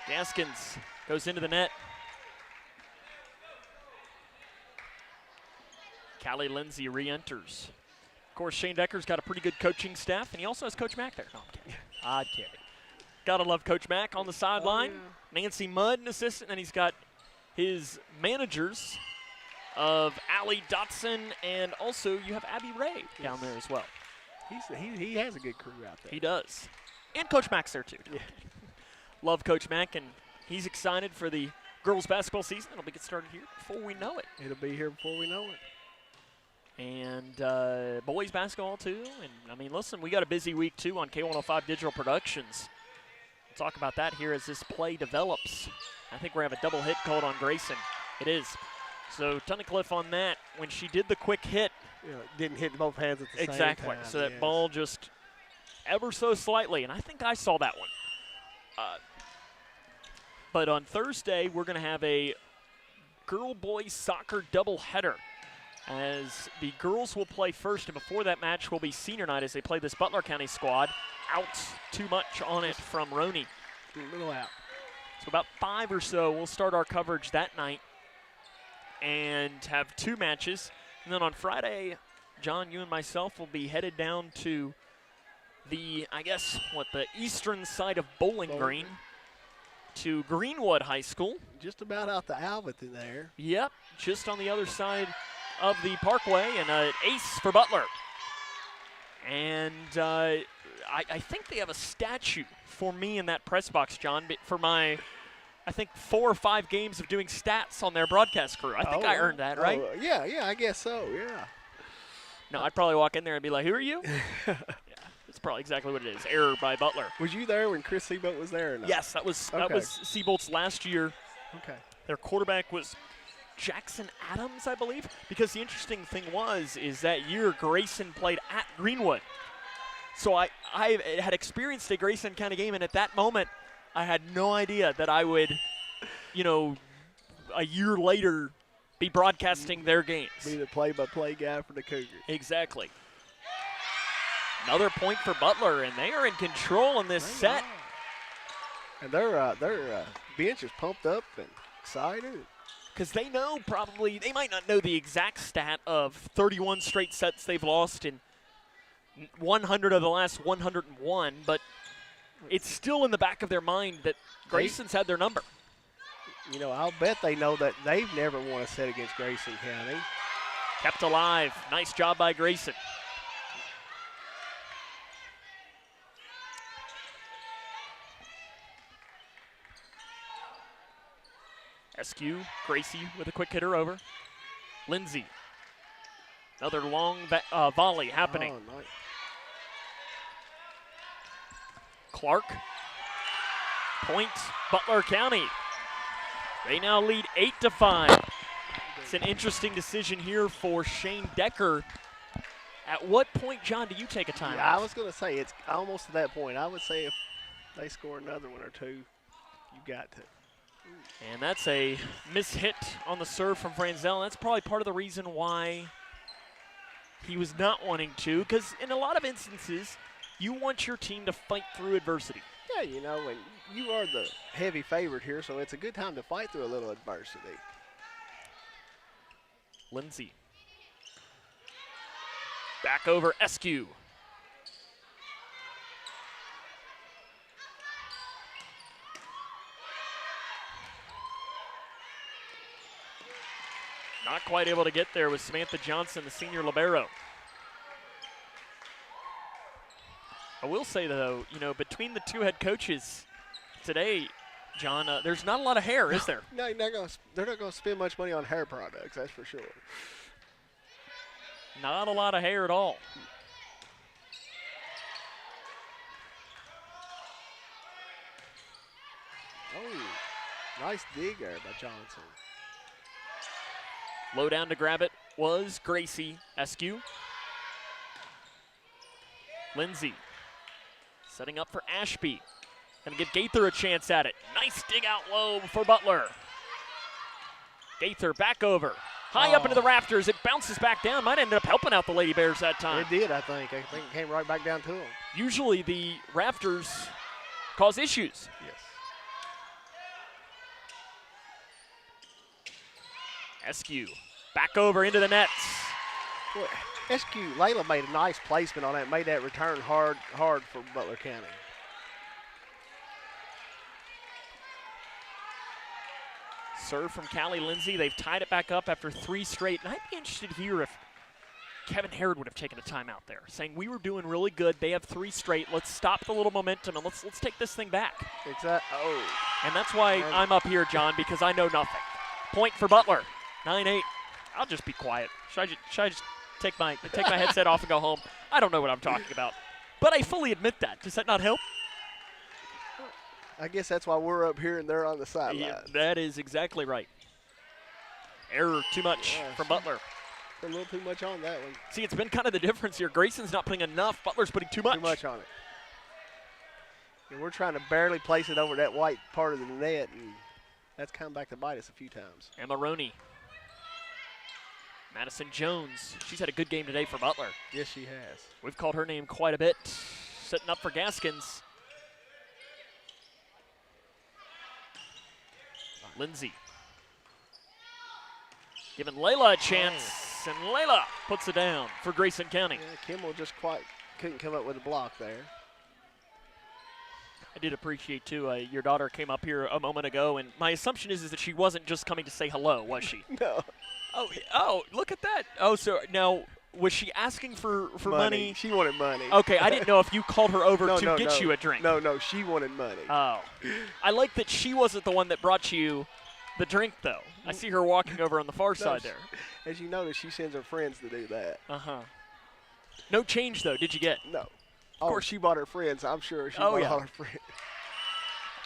Gaskins goes into the net. Callie Lindsay re-enters. Of course, Shane Decker's got a pretty good coaching staff, and he also has Coach Mack there. No, I'm kidding. I'm kidding. Gotta love Coach Mack on the sideline. Oh, yeah. Nancy Mudd, an assistant, and he's got his managers of Allie Dotson, and also you have Abby Ray down there as well. He has a good crew out there. He does. And Coach Mack's there too. Yeah. Love Coach Mack, and he's excited for the girls basketball season. It'll get started here before we know it. It'll be here before we know it. And boys basketball too. And I mean, listen, we got a busy week too on K105 Digital Productions. We'll talk about that here as this play develops. I think we're going to have a double hit called on Grayson. It is. So Tunnicliffe on that, when she did the quick hit. Yeah, didn't hit both hands at the same time. Exactly. So that ball just ever so slightly, and I think I saw that one. But on Thursday, we're going to have a girl-boys soccer doubleheader as the girls will play first, and before that match will be senior night as they play this Butler County squad. Out too much on it from Roney. A little out. So about 5 or so, we'll start our coverage that night and have 2 matches. And then on Friday, John, you and myself will be headed down to the, the eastern side of Bowling Green to Greenwood High School. Just about out the Alvaton there. Yep, just on the other side of the Parkway, and an ace for Butler. And I think they have a statue for me in that press box, John, for my, 4 or 5 games of doing stats on their broadcast crew. I think I earned that, right? Yeah, I guess so, yeah. No, I'd probably walk in there and be like, who are you? Yeah, that's probably exactly what it is. Error by Butler. Was you there when Chris Seabolt was there or not? Yes, that was Seabolt's last year. Okay. Their quarterback was Jackson Adams, I believe, because the interesting thing is that year Grayson played at Greenwood. So I had experienced a Grayson County game, and at that moment, I had no idea that I would, a year later be broadcasting their games. Be the play-by-play guy for the Cougars. Exactly. Another point for Butler, and they are in control in this set. And their bench is pumped up and excited. Because they know they might not know the exact stat of 31 straight sets they've lost in 100 of the last 101, but it's still in the back of their mind that Grayson's had their number. I'll bet they know that they've never won a set against Grayson County. Kept alive. Nice job by Grayson. Eskew, Gracie with a quick hitter over. Lindsay. Another long volley happening. Oh, nice. Clark. Point, Butler County. They now lead 8-5. It's an interesting decision here for Shane Decker. At what point, John, do you take a timeout? Yeah, I was going to say it's almost to that point. I would say if they score another one or two, you got to. And that's a mishit on the serve from Franzel. That's probably part of the reason why he was not wanting to, because in a lot of instances, you want your team to fight through adversity. Yeah, you know, and you are the heavy favorite here, so it's a good time to fight through a little adversity. Lindsay. Back over Eskew. Not quite able to get there with Samantha Johnson, the senior libero. I will say, though, you know, between the two head coaches today, John, there's not a lot of hair, is there? No, they're not going to spend much money on hair products, that's for sure. Not a lot of hair at all. Oh, nice dig there by Johnson. Low down to grab it was Gracie Eskew. Lindsay setting up for Ashby. Gonna give Gaither a chance at it. Nice dig out low for Butler. Gaither back over. High up into the rafters. It bounces back down. Might end up helping out the Lady Bears that time. It did, I think. I think it came right back down to them. Usually the rafters cause issues. Yes. Eskew back over into the nets. Boy, Eskew, Layla made a nice placement on that, made that return hard for Butler County. Serve from Callie Lindsay. They've tied it back up after 3 straight. And I'd be interested to hear if Kevin Harrod would have taken a timeout there, saying we were doing really good. They have 3 straight. Let's stop the little momentum and let's take this thing back. Exactly. Oh. And that's why I'm up here, John, because I know nothing. Point for Butler. 9-8. I'll just be quiet. Should I just take my headset off and go home? I don't know what I'm talking about. But I fully admit that. Does that not help? I guess that's why we're up here and they're on the sideline. Yeah, that is exactly right. Error too much from Butler. A little too much on that one. See, it's been kind of the difference here. Grayson's not putting enough. Butler's putting too much. Too much on it. And we're trying to barely place it over that white part of the net, and that's come back to bite us a few times. Emma Roney. Madison Jones. She's had a good game today for Butler. Yes, she has. We've called her name quite a bit. Setting up for Gaskins. Lindsay. Giving Layla a chance, and Layla puts it down for Grayson County. Yeah, Kimball just quite couldn't come up with a block there. I did appreciate, too, your daughter came up here a moment ago, and my assumption is that she wasn't just coming to say hello, was she? No. Oh, look at that. Oh, so now, was she asking for money? She wanted money. Okay, I didn't know if you called her over to get you a drink. No, she wanted money. Oh. I like that she wasn't the one that brought you the drink, though. I see her walking over on the far side there. As you notice, she sends her friends to do that. Uh-huh. No change, though, did you get? No. Of course, she bought her friends. I'm sure she bought all her friends.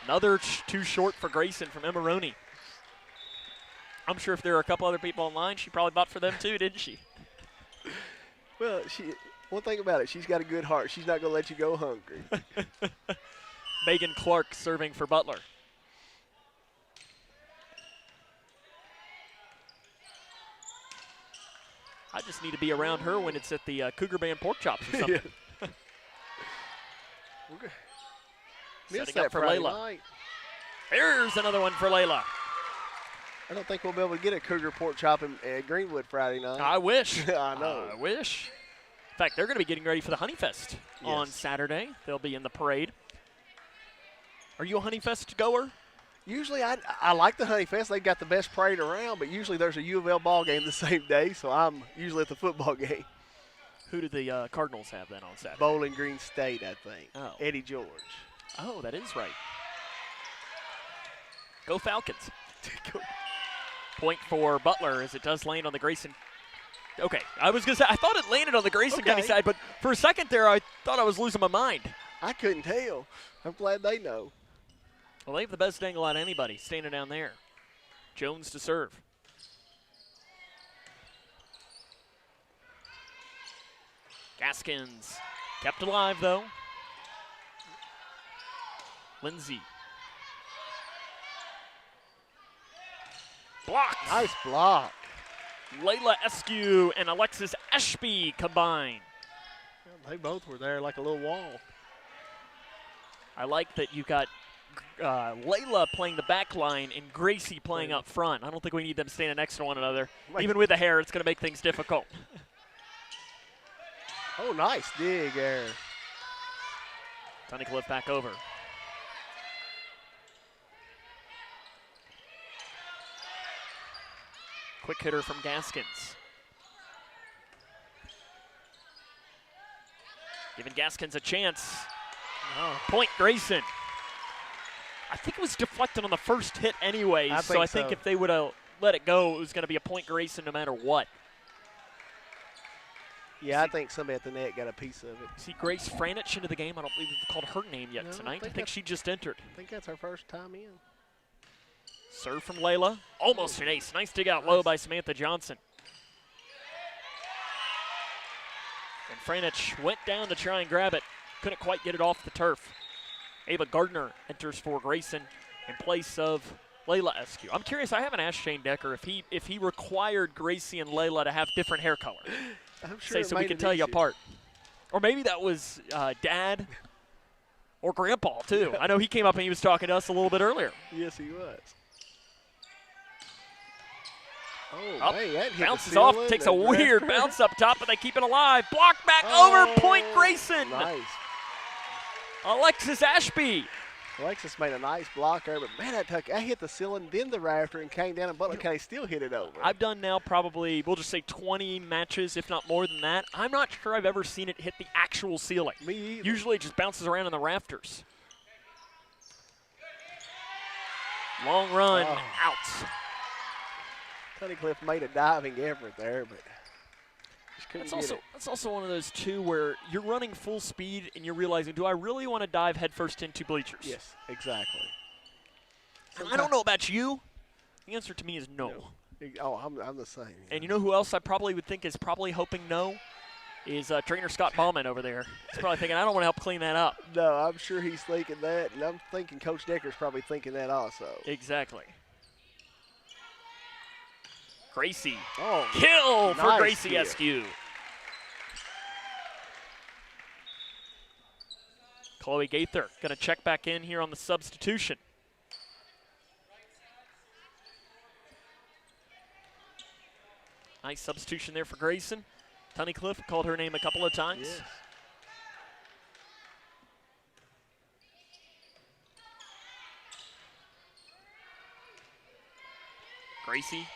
Another too short for Grayson from Emma Roney. I'm sure if there are a couple other people online, she probably bought for them, too, didn't she? Well, one thing about it, she's got a good heart. She's not going to let you go hungry. Megan Clark serving for Butler. I just need to be around her when it's at the Cougar Band pork chops or something. Setting up for Layla. Night. Here's another one for Layla. I don't think we'll be able to get a Cougar pork chop at Greenwood Friday night. I wish. I know. I wish. In fact, they're going to be getting ready for the Honeyfest on Saturday. They'll be in the parade. Are you a Honeyfest goer? Usually I like the Honeyfest. They've got the best parade around, but usually there's a U of L ball game the same day, so I'm usually at the football game. Who do the Cardinals have then on Saturday? Bowling Green State, I think. Oh. Eddie George. Oh, that is right. Go Falcons. Point for Butler as it does land on the Grayson. Okay, I was going to say, I thought it landed on the Grayson County side, but for a second there, I thought I was losing my mind. I couldn't tell. I'm glad they know. Well, they have the best angle out of anybody standing down there. Jones to serve. Gaskins kept alive, though. Lindsay. Blocked. Nice block. Layla Eskew and Alexis Ashby combine. Yeah, they both were there like a little wall. I like that you got Layla playing the back line and Gracie playing up front. I don't think we need them standing next to one another. Even with the hair, it's going to make things difficult. Oh, nice dig there. Tunnicliffe back over. Quick hitter from Gaskins. Giving Gaskins a chance. Oh. Point Grayson. I think it was deflected on the first hit anyways, I think if they would have let it go, it was going to be a point Grayson no matter what. Yeah, I think somebody at the net got a piece of it. See Grace Franich into the game. I don't believe we've called her name yet tonight. I think she just entered. I think that's her first time in. Serve from Layla. Almost an ace. Nice dig out low by Samantha Johnson. And Franich went down to try and grab it. Couldn't quite get it off the turf. Ava Gardner enters for Grayson in place of Layla Eskew. I'm curious, I haven't asked Shane Decker if he required Gracie and Layla to have different hair color. I'm sure so we can tell you apart. Or maybe that was Dad or Grandpa, too. I know he came up and he was talking to us a little bit earlier. Yes, he was. Oh, hey, that hit bounces off, takes a weird bounce up top, but they keep it alive. Blocked back over, point Grayson. Nice. Alexis Ashby. Alexis made a nice block there, but man, I hit the ceiling, then the rafter, and came down, and Butler County still hit it over. I've done now probably, we'll just say 20 matches, if not more than that. I'm not sure I've ever seen it hit the actual ceiling. Me either. Usually it just bounces around in the rafters. Long run, out. Tunnicliffe made a diving effort there, but just couldn't get it. That's also one of those, too, where you're running full speed and you're realizing, do I really want to dive headfirst into bleachers? Yes, exactly. I don't know about you. The answer to me is no. Oh, I'm the same. And you know who else I probably would think is probably hoping no? Is trainer Scott Ballman over there. He's probably thinking, I don't want to help clean that up. No, I'm sure he's thinking that, and I'm thinking Coach Decker's probably thinking that also. Exactly. Gracie. Oh, kill for nice Gracie kill. Eskew. Chloe Gaither going to check back in here on the substitution. Nice substitution there for Grayson. Tunnicliffe called her name a couple of times. Yes. Gracie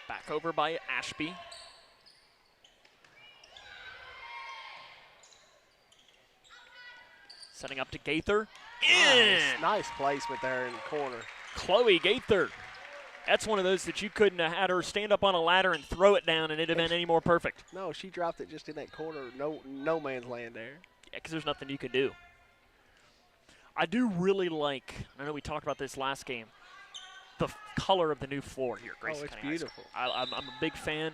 back over by Ashby. Setting up to Gaither. Nice placement there in the corner. Chloe Gaither. That's one of those that you couldn't have had her stand up on a ladder and throw it down and it'd have been any more perfect. No, she dropped it just in that corner. No man's land there. Yeah, because there's nothing you can do. I do really like, I know we talked about this last game, the color of the new floor here at Grayson County. It's beautiful. I'm a big fan.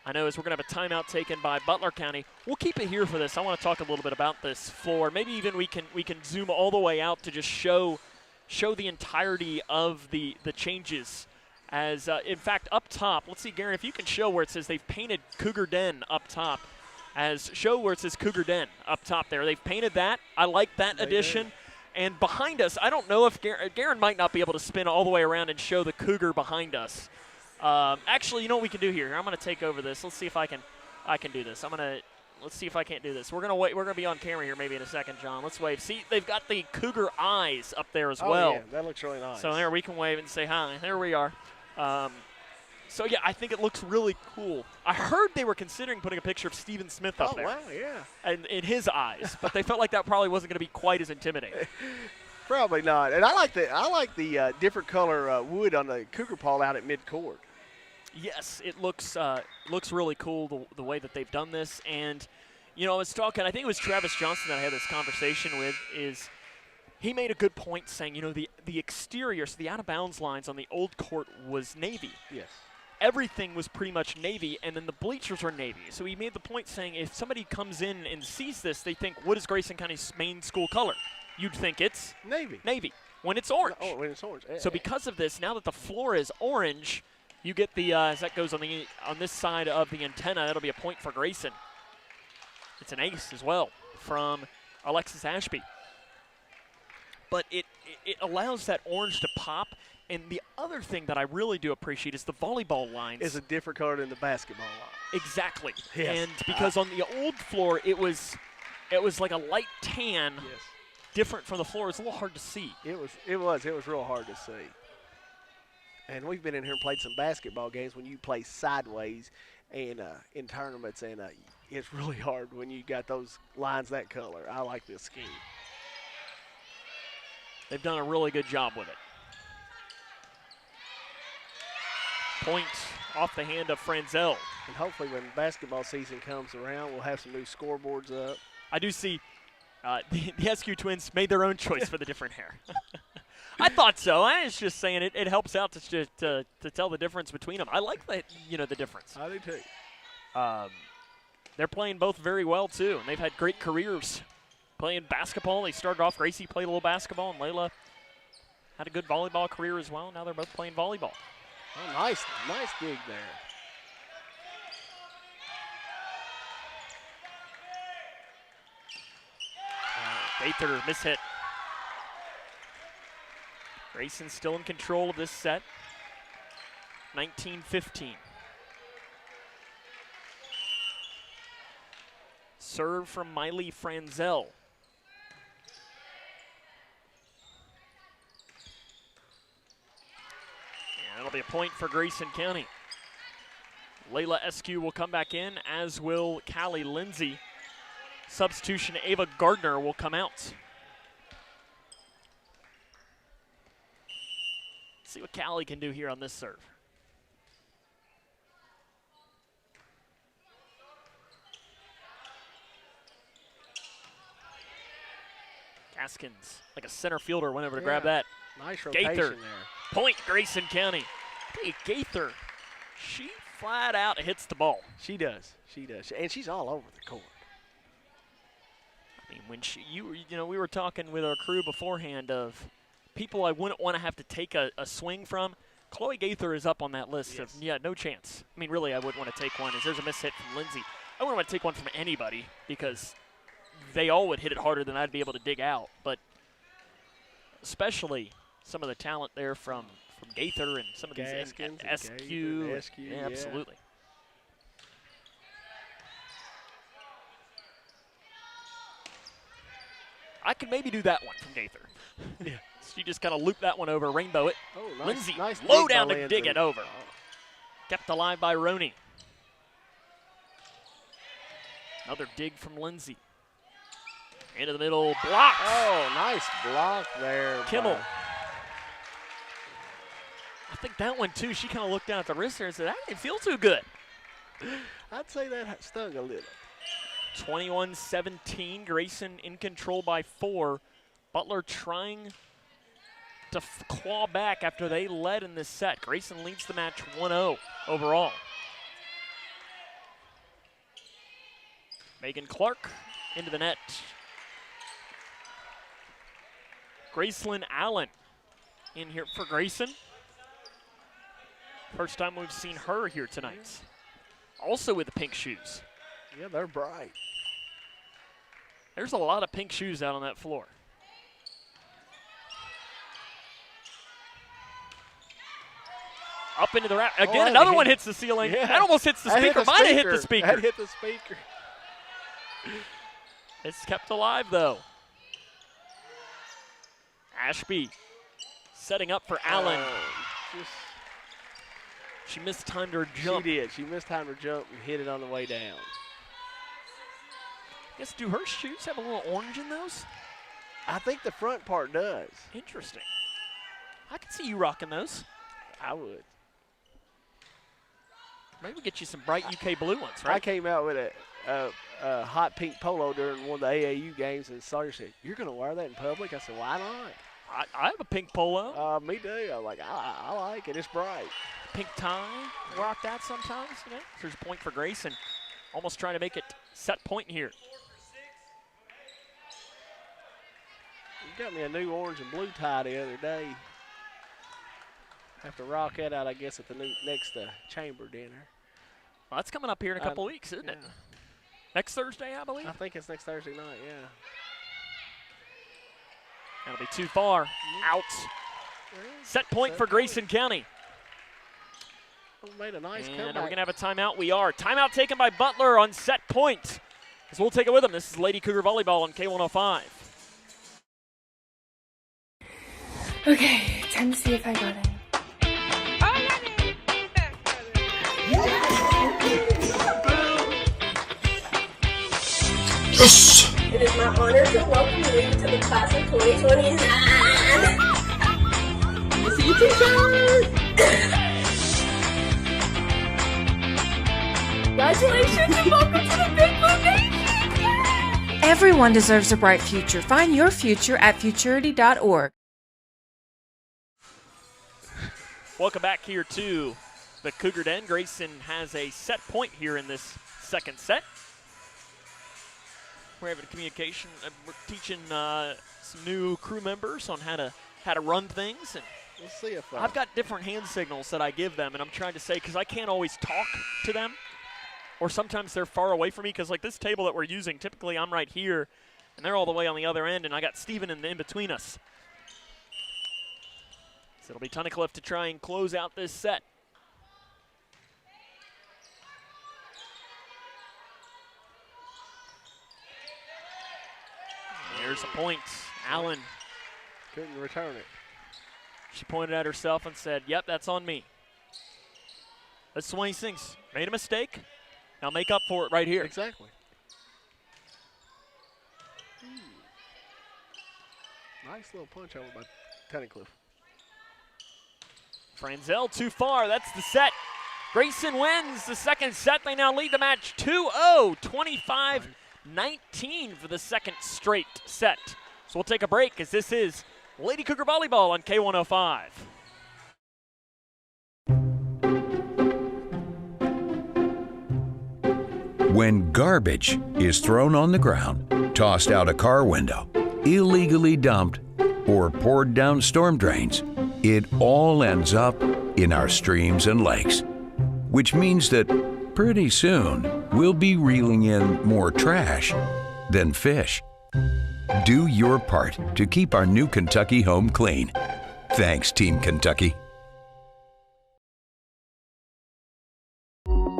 I know as we're going to have a timeout taken by Butler County. We'll keep it here for this. I want to talk a little bit about this floor. Maybe even we can zoom all the way out to just show the entirety of the changes. As in fact, up top, let's see, Garen, if you can show where it says they've painted Cougar Den up top. Show where it says Cougar Den up top there. They've painted that. I like that addition. And behind us, I don't know if Garen might not be able to spin all the way around and show the Cougar behind us. Actually, you know what we can do here? I'm going to take over this. Let's see if I can do this. Let's see if I can't do this. We're going to wait. We're going to be on camera here maybe in a second, John. Let's wave. See, they've got the Cougar eyes up there as well. Yeah, that looks really nice. So there we can wave and say hi. There we are. So, yeah, I think it looks really cool. I heard they were considering putting a picture of Stephen Smith up there. Oh, wow, yeah. And in his eyes. But they felt like that probably wasn't going to be quite as intimidating. Probably not. And I like the different color wood on the Cougar pole out at midcourt. Yes, it looks really cool the way that they've done this. And, you know, I was talking, I think it was Travis Johnson that I had this conversation with, is he made a good point saying, you know, the exterior, so the out-of-bounds lines on the old court was navy. Yes. Everything was pretty much navy, and then the bleachers were navy. So he made the point saying if somebody comes in and sees this, they think, what is Grayson County's main school color? You'd think it's navy. Navy, when it's orange. Oh, when it's orange. So because of this, now that the floor is orange, you get the, as that goes on this side of the antenna, that'll be a point for Grayson. It's an ace as well from Alexis Ashby. But it allows that orange to pop. And the other thing that I really do appreciate is the volleyball lines. It's a different color than the basketball line. Exactly. Yes. And because on the old floor, it was like a light tan, yes, different from the floor. It's a little hard to see. It was real hard to see. And we've been in here and played some basketball games when you play sideways and in tournaments, and it's really hard when you got those lines that color. I like this scheme. They've done a really good job with it. Point off the hand of Franzel. And hopefully when basketball season comes around, we'll have some new scoreboards up. I do see the SQ twins made their own choice for the different hair. I thought so. I was just saying it helps out to tell the difference between them. I like the difference. I do too. They're playing both very well too, and they've had great careers playing basketball. They started off, Gracie played a little basketball, and Layla had a good volleyball career as well. Now they're both playing volleyball. Oh, nice dig there. Gaither mishit. Grayson still in control of this set. 19-15. Serve from Miley Franzel. And that'll be a point for Grayson County. Layla Eskew will come back in, as will Callie Lindsay. Substitution Ava Gardner will come out. Let's see what Callie can do here on this serve. Gaskins, like a center fielder, went over to grab that. Nice rotation Gaither, there. point Grayson County. Hey, Gaither, she flat out hits the ball. She does. And she's all over the court. I mean, when we were talking with our crew beforehand of people I wouldn't want to have to take a swing from. Chloe Gaither is up on that list of, no chance. I mean, really, I wouldn't want to take one. As there's a miss hit from Lindsay. I wouldn't want to take one from anybody because they all would hit it harder than I'd be able to dig out. But especially some of the talent there from Gaither and some of these SQ. Yeah, absolutely. I could maybe do that one from Gaither. Yeah. So you just kind of loop that one over, rainbow it. Oh, nice, Lindsay, nice low down to dig it over. Kept alive by Roney. Another dig from Lindsay. Into the middle, block. Oh, nice block there. Kimmel. I think that one, too, she kind of looked down at the wrist there and said, that didn't feel too good. I'd say that stung a little. 21-17, Grayson in control by 4. Butler trying to claw back after they led in this set. Grayson leads the match 1-0 overall. Megan Clark into the net. Gracelyn Allen in here for Grayson. First time we've seen her here tonight. Also with the pink shoes. Yeah, they're bright. There's a lot of pink shoes out on that floor. Up into the rack. Again, another one hits the ceiling. Yeah. That almost hits the speaker. Might have hit the speaker. That hit the speaker. It's kept alive, though. Ashby setting up for Allen. She mistimed her jump. She did. She mistimed her jump and hit it on the way down. Guess, do her shoes have a little orange in those? I think the front part does. Interesting. I could see you rocking those. I would. Maybe we'll get you some bright UK blue ones, right? I came out with a hot pink polo during one of the AAU games, and Sawyer said, "You're going to wear that in public?" I said, "Why not?" I have a pink polo. Me too. I'm like, I like it. It's bright. Pink tie. Rock that sometimes. You know? There's a point for Grayson. Almost trying to make it set point here. You got me a new orange and blue tie the other day. Have to rock that out, I guess, at the next chamber dinner. Well, that's coming up here in a couple weeks, isn't it? Next Thursday, I believe? I think it's next Thursday night, yeah. That'll be too far. Out. Set point for Grayson County. Made a nice comeback. And are we going to have a timeout? We are. Timeout taken by Butler on set point. Because we'll take it with them. This is Lady Cougar Volleyball on K105. Okay, time to see if I got it. Yes! It is my honor to welcome you to the class of 2029. You see your teacher. Congratulations and welcome to the Big Blue Nation. Everyone deserves a bright future. Find your future at futurity.org. Welcome back here to the Cougar Den. Grayson has a set point here in this second set. We're having communication. We're teaching some new crew members on how to run things, and we'll see if I've got different hand signals that I give them, and I'm trying to say because I can't always talk to them, or sometimes they're far away from me. Because like this table that we're using, typically I'm right here, and they're all the way on the other end, and I got Steven in between us. So it'll be Tunnicliffe to try and close out this set. There's a point. Allen couldn't return it. She pointed at herself and said, "Yep, that's on me." That's one of these things. Made a mistake. Now make up for it right here. Exactly. Nice little punch over by Tunnicliffe. Franzel too far. That's the set. Grayson wins the second set. They now lead the match 2-0, 25-19 for the second straight set. So we'll take a break as this is Lady Cougar Volleyball on K105. When garbage is thrown on the ground, tossed out a car window, illegally dumped, or poured down storm drains, it all ends up in our streams and lakes. Which means that pretty soon we'll be reeling in more trash than fish. Do your part to keep our new Kentucky home clean. Thanks, Team Kentucky.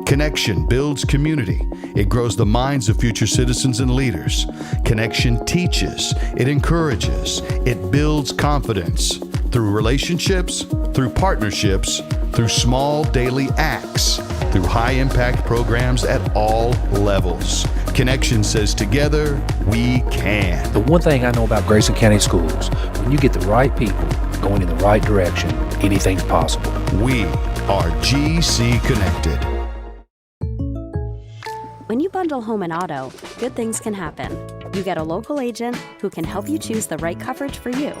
Connection builds community. It grows the minds of future citizens and leaders. Connection teaches. It encourages. It builds confidence. Through relationships, through partnerships, through small daily acts, through high-impact programs at all levels. Connection says together, we can. The one thing I know about Grayson County Schools, when you get the right people going in the right direction, anything's possible. We are GC Connected. When you bundle home and auto, good things can happen. You get a local agent who can help you choose the right coverage for you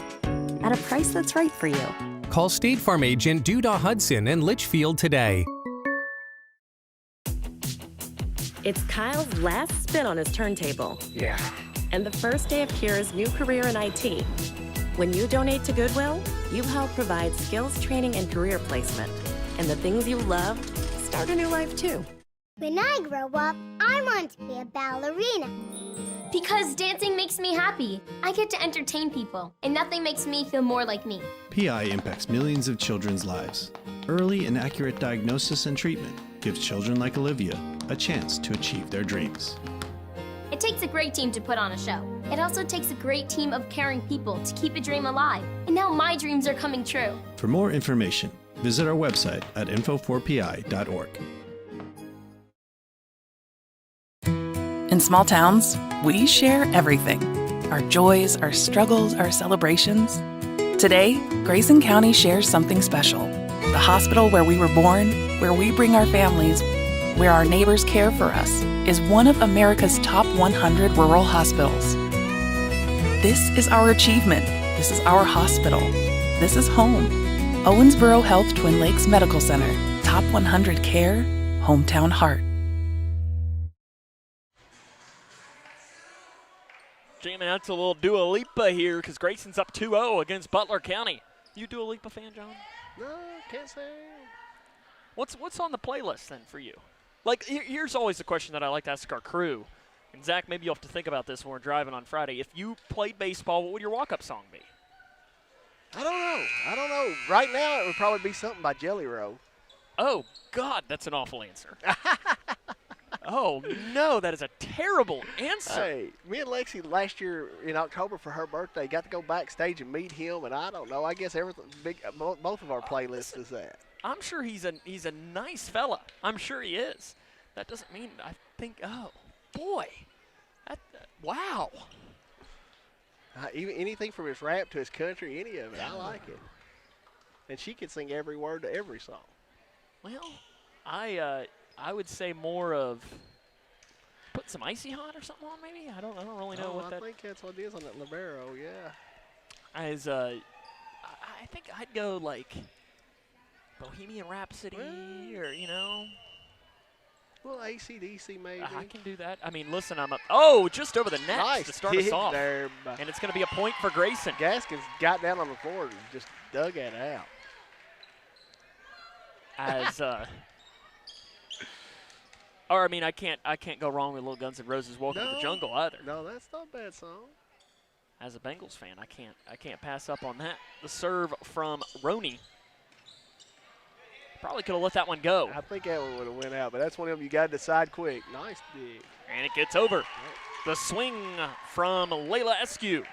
at a price that's right for you. Call State Farm agent Duda Hudson in Leitchfield today. It's Kyle's last spin on his turntable. Yeah. And the first day of Kira's new career in IT. When you donate to Goodwill, you help provide skills training and career placement. And the things you loved start a new life too. When I grow up, I want to be a ballerina. Because dancing makes me happy. I get to entertain people, and nothing makes me feel more like me. PI impacts millions of children's lives. Early and accurate diagnosis and treatment gives children like Olivia a chance to achieve their dreams. It takes a great team to put on a show. It also takes a great team of caring people to keep a dream alive. And now my dreams are coming true. For more information, visit our website at info4pi.org. In small towns, we share everything. our joys, our struggles, our celebrations. Today, Grayson County shares something special. The hospital where we were born, where we bring our families, where our neighbors care for us, is one of America's top 100 rural hospitals. This is our achievement. This is our hospital. This is home. Owensboro Health Twin Lakes Medical Center. Top 100 care, hometown heart. Jamming out to a little Dua Lipa here because Grayson's up 2-0 against Butler County. You Dua Lipa fan, John? No, can't say. What's on the playlist then for you? Like, here's always the question that I like to ask our crew. And Zach, maybe you'll have to think about this when we're driving on Friday. If you played baseball, what would your walk-up song be? I don't know. Right now, it would probably be something by Jelly Roll. Oh, God, that's an awful answer. Oh, no, that is a terrible answer. Hey, me and Lexi last year in October for her birthday got to go backstage and meet him, and I don't know. I guess everything both of our playlists is that. I'm sure he's a nice fella. I'm sure he is. That doesn't mean I think, oh, boy. Wow. Even anything from his rap to his country, any of it, I like it. And she can sing every word to every song. Well, I would say more of put some Icy Hot or something on maybe. I don't really know what that. I think that's what it is on that libero. Yeah. I think I'd go like Bohemian Rhapsody or Well, AC/DC maybe. I can do that. I mean, listen, I'm up. Oh, just over the net nice to start us off. There, and it's going to be a point for Grayson. Gaskins got down on the floor and just dug it out. Or I mean, I can't go wrong with Little Guns N' Roses' "Welcome to the Jungle" either. No, that's not a bad song. As a Bengals fan, I can't pass up on that. The serve from Roney. Probably could have let that one go. I think that one would have went out, but that's one of them you got to decide quick. Nice dig. And it gets over. The swing from Layla Eskew.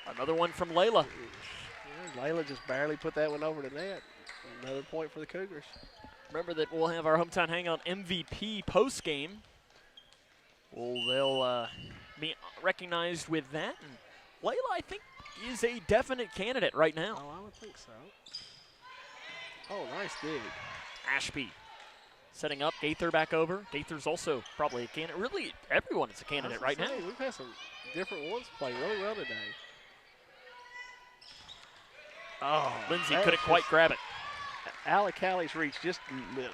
Another one from Layla. Yeah, Layla just barely put that one over the net. Another point for the Cougars. Remember that we'll have our Hometown Hangout MVP post-game. They'll be recognized with that. And Layla, I think, is a definite candidate right now. Oh, I would think so. Oh, nice dig. Ashby setting up. Gaither back over. Gaither's also probably a candidate. Really, everyone is a candidate right now. We've had some different ones play really well today. Oh, Lindsay couldn't quite grab it. Alec Callie's reach just little.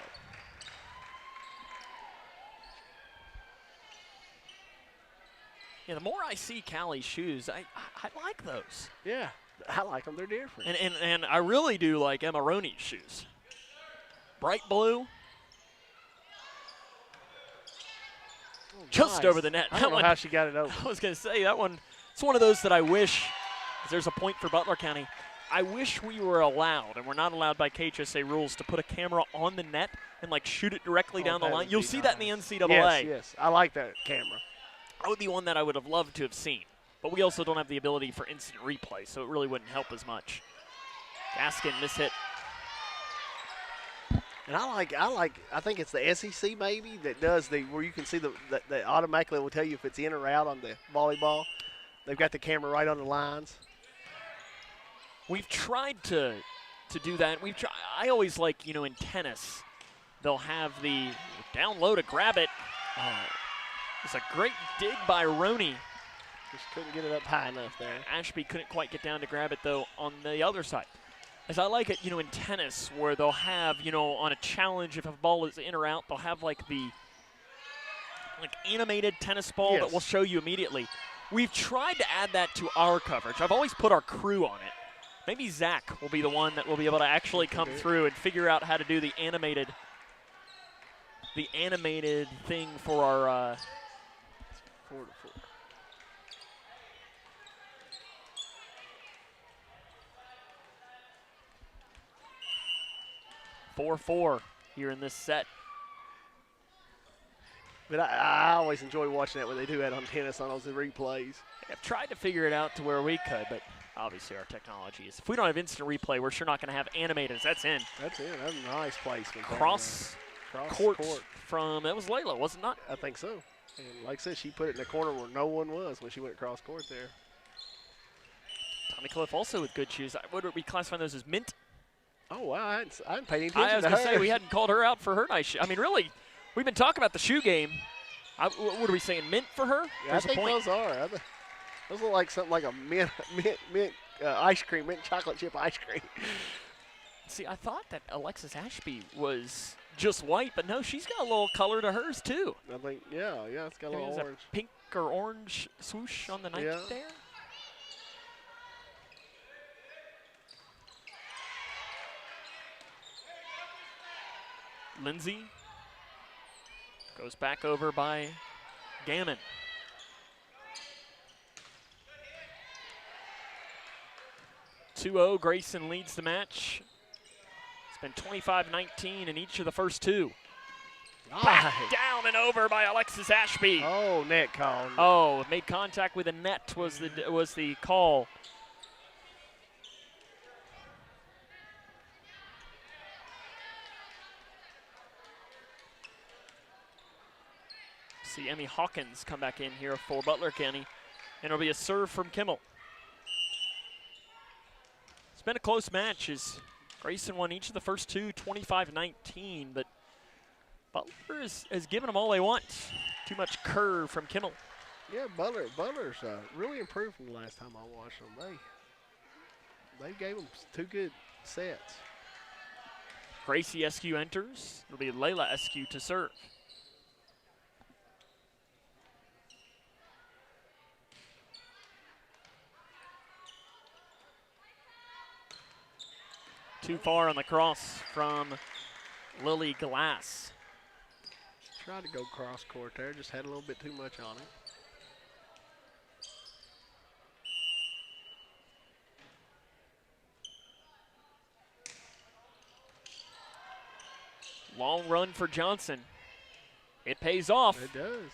Yeah, the more I see Callie's shoes, I like those. Yeah, I like them. They're different. And I really do like Emma Roney's shoes. Bright blue. Oh, just nice. over the net. I don't know how she got it over. I was going to say, that one, it's one of those that I wish, there's a point for Butler County, I wish we were allowed, and we're not allowed by KHSA rules, to put a camera on the net and, like, shoot it directly down the line. You'll see that in the NCAA. Yes, I like that camera. That would be one that I would have loved to have seen. But we also don't have the ability for instant replay, so it really wouldn't help as much. Gaskin mishit. And I think it's the SEC maybe that does where you can see the automatically will tell you if it's in or out on the volleyball. They've got the camera right on the lines. We've tried to do that. I always like, in tennis, they'll have the down low to grab it. It's a great dig by Roney. Just couldn't get it up high enough there. Ashby couldn't quite get down to grab it, though, on the other side. As I like it, in tennis, where they'll have, on a challenge, if a ball is in or out, they'll have, the animated tennis ball that will show you immediately. We've tried to add that to our coverage. I've always put our crew on it. Maybe Zach will be the one that will be able to actually come through and figure out how to do the animated thing for our 4-4 here in this set. But I always enjoy watching that when they do that on tennis on those replays. I've tried to figure it out to where we could, but obviously our technology is. If we don't have instant replay, we're sure not going to have animators. That's in. That's in. That's a nice placement. Cross court from, that was Layla, was it not? I think so. And like I said, she put it in the corner where no one was when she went across court there. Tommy Cliff also with good shoes. Would we classify those as mint? Oh, wow. I hadn't paid any attention I was going to say, we hadn't called her out for her nice shoe. I mean, really, we've been talking about the shoe game. What are we saying, mint for her? Yeah, I think those are. Those look like something like a mint ice cream, mint chocolate chip ice cream. See, I thought that Alexis Ashby was just white, but no, she's got a little color to hers too. I think, yeah, it's got a little orange. A pink or orange swoosh on the night there. Lindsay goes back over by Gammon. Grayson leads the match. It's been 25-19 in each of the first two. Back down and over by Alexis Ashby. Oh, net call. Oh, made contact with the net was the call. See Emmy Hawkins come back in here for Butler County, and it'll be a serve from Kimmel. It's been a close match as Grayson won each of the first two, 25-19, but Butler has given them all they want. Too much curve from Kimmel. Yeah, Butler's really improved from the last time I watched them. They gave them two good sets. Gracie Eskew enters. It'll be Layla Eskew to serve. Too far on the cross from Lily Glass. Tried to go cross court there, just had a little bit too much on it. Long run for Johnson. It pays off. It does.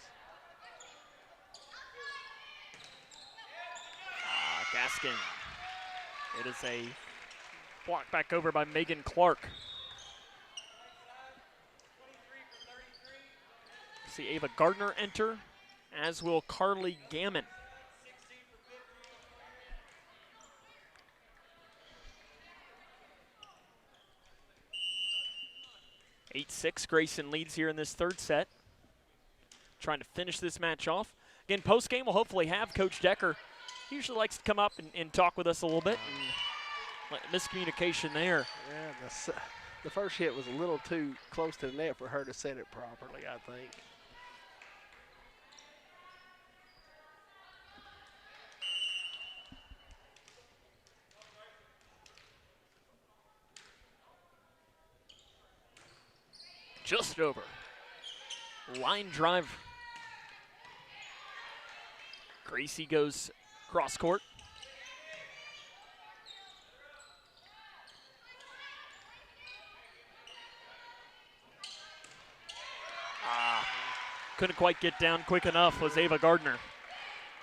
Gaskin. It is a block back over by Megan Clark. See Ava Gardner enter, as will Carly Gammon. (8-6) Grayson leads here in this third set. Trying to finish this match off. Again, post-game we'll hopefully have Coach Decker. He usually likes to come up and talk with us a little bit. Miscommunication there. Yeah, the first hit was a little too close to the net for her to set it properly, I think. Just over. Line drive. Gracie goes cross court. Couldn't quite get down quick enough was Ava Gardner.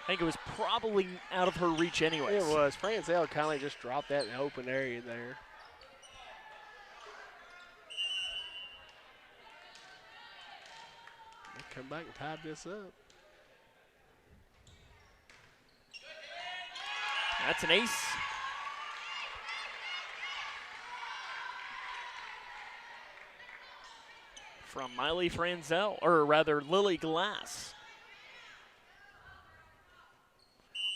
I think it was probably out of her reach anyways. It was. Franzel kind of just dropped that in the open area there. They come back and tied this up. That's an ace. From Miley Franzel, or rather Lily Glass.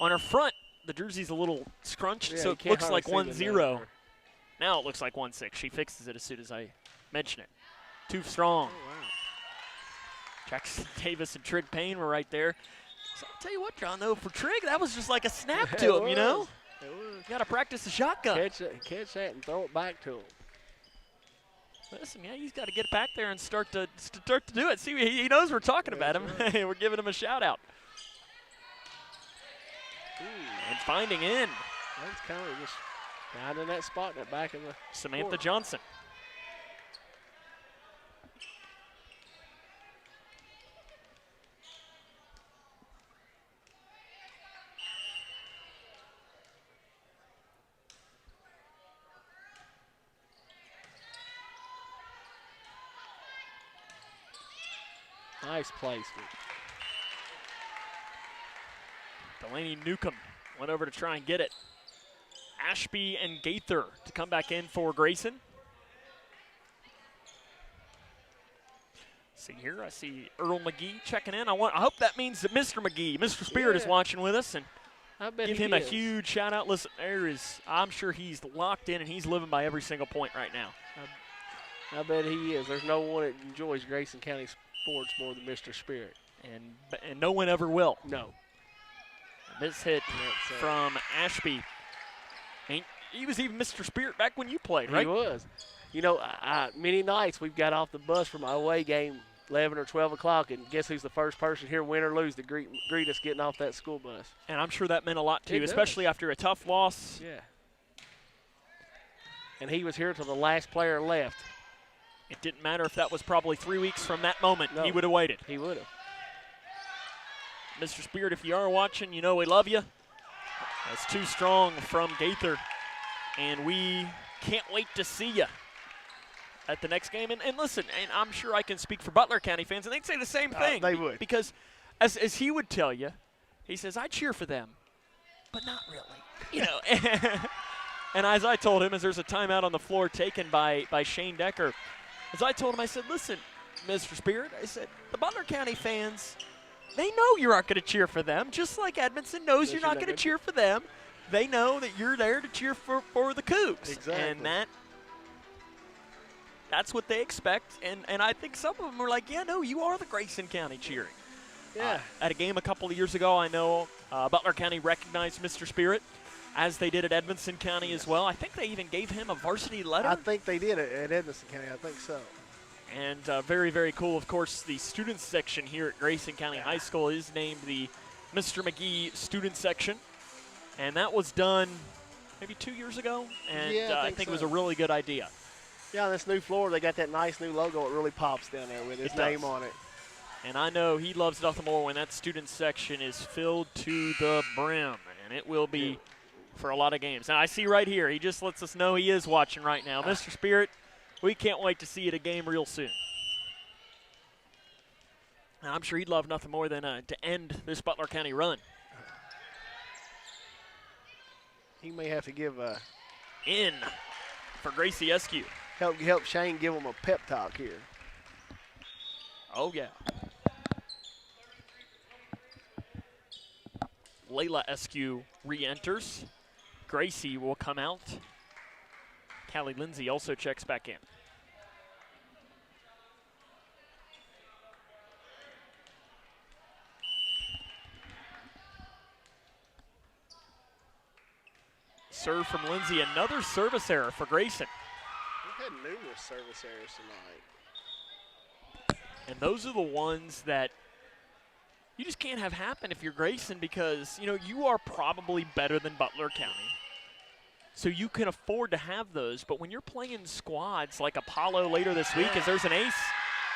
On her front, the jersey's a little scrunched, so it looks like 1-0. Now it looks like 1-6. She fixes it as soon as I mention it. Too strong. Oh, wow. Jackson Davis and Trig Payne were right there. So I'll tell you what, John, though, for Trig, that was just like a snap to him, you know? It was. You got to practice the shotgun. Catch that and throw it back to him. Listen, yeah, he's got to get back there and start to do it. See, he knows we're talking about him. Right. We're giving him a shout out. And finding in. That's kind of just finding that spot in the back of the Samantha court. Johnson. Nice placement. Delaney Newcomb went over to try and get it. Ashby and Gaither to come back in for Grayson. See here, I see Earl McGee checking in. I hope that means that Mr. McGee, Mr. Spirit, is watching with us, and I bet give him a huge shout out. Listen, I'm sure he's locked in and he's living by every single point right now. I bet he is. There's no one that enjoys Grayson County sports more than Mr. Spirit. And no one ever will. No. This hit from Ashby. He was even Mr. Spirit back when you played, right? He was. You know, many nights we've got off the bus from my away game, 11 or 12 o'clock, and guess who's the first person here, win or lose, to greet us getting off that school bus? And I'm sure that meant a lot to you, especially after a tough loss. Yeah. And he was here till the last player left. It didn't matter if that was probably 3 weeks from that moment. No, he would have waited. He would have. Mr. Spirit, if you are watching, you know we love you. That's too strong from Gaither, and we can't wait to see you at the next game. And listen, and I'm sure I can speak for Butler County fans, and they'd say the same thing. They would. Because as he would tell you, he says, I cheer for them, but not really. You know, and as I told him, as there's a timeout on the floor taken by Shane Decker, as I told him, I said, listen, Mr. Spirit, I said, the Butler County fans, they know you aren't going to cheer for them, just like Edmondson knows you're not going to cheer for them. They know that you're there to cheer for the Cougs. Exactly. And that's what they expect. And I think some of them are like, yeah, no, you are the Grayson County cheering. Yeah. At a game a couple of years ago, I know Butler County recognized Mr. Spirit, as they did at Edmondson County as well. I think they even gave him a varsity letter. I think they did at Edmondson County. I think so. And very, very cool. Of course, the students section here at Grayson County High School is named the Mr. McGee Student Section. And that was done maybe 2 years ago. And yeah, I think it was a really good idea. Yeah, on this new floor, they got that nice new logo. It really pops down there with his name on it. And I know he loves nothing more when that student section is filled to the brim. And it will be for a lot of games. And I see right here, he just lets us know he is watching right now. Mr. Spirit, we can't wait to see you at a game real soon. And I'm sure he'd love nothing more than to end this Butler County run. He may have to give in for Gracie Eskew. Help Shane give him a pep talk here. Oh, yeah. Layla Eskew re-enters. Gracie will come out. Callie Lindsay also checks back in. Serve from Lindsay, another service error for Grayson. We've had numerous service errors tonight. And those are the ones that you just can't have happen if you're Grayson, because, you know, you are probably better than Butler County. So you can afford to have those. But when you're playing squads like Apollo later this week, as there's an ace.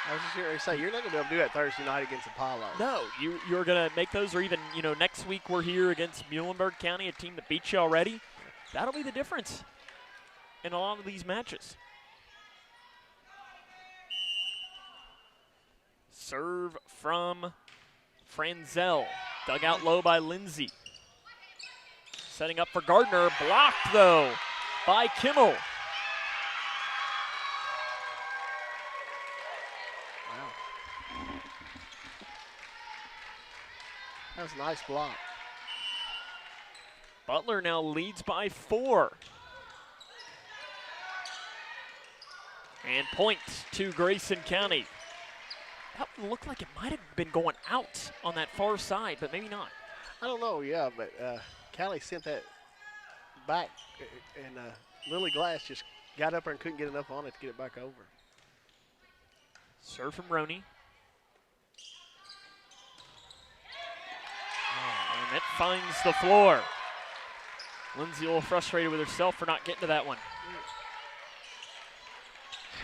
I was just going to say, you're not going to be able to do that Thursday night against Apollo. No, you're going to make those, or even, you know, next week we're here against Muhlenberg County, a team that beat you already. That'll be the difference in a lot of these matches. Serve from Franzel. Dug out low by Lindsay. Setting up for Gardner. Blocked, though, by Kimmel. Wow. That was a nice block. Butler now leads by 4. And point to Grayson County. That looked like it might have been going out on that far side, but maybe not. I don't know, yeah, but Callie sent that back, and Lily Glass just got up there and couldn't get enough on it to get it back over. Serve from Roney. And it finds the floor. Lindsay a little frustrated with herself for not getting to that one.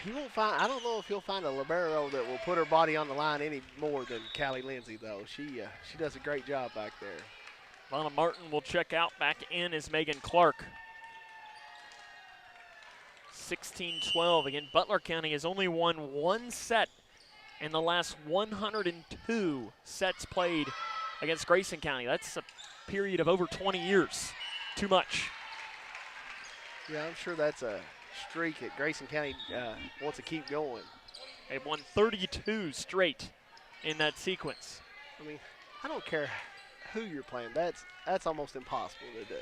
You won't find. I don't know if you'll find a libero that will put her body on the line any more than Callie Lindsay, though. She does a great job back there. Lana Martin will check out. Back in is Megan Clark. 16-12. Again, Butler County has only won one set in the last 102 sets played against Grayson County. That's a period of over 20 years. Too much. Yeah, I'm sure that's a streak that Grayson County wants to keep going. They've won 32 straight in that sequence. I mean, I don't care who you're playing. That's almost impossible to do.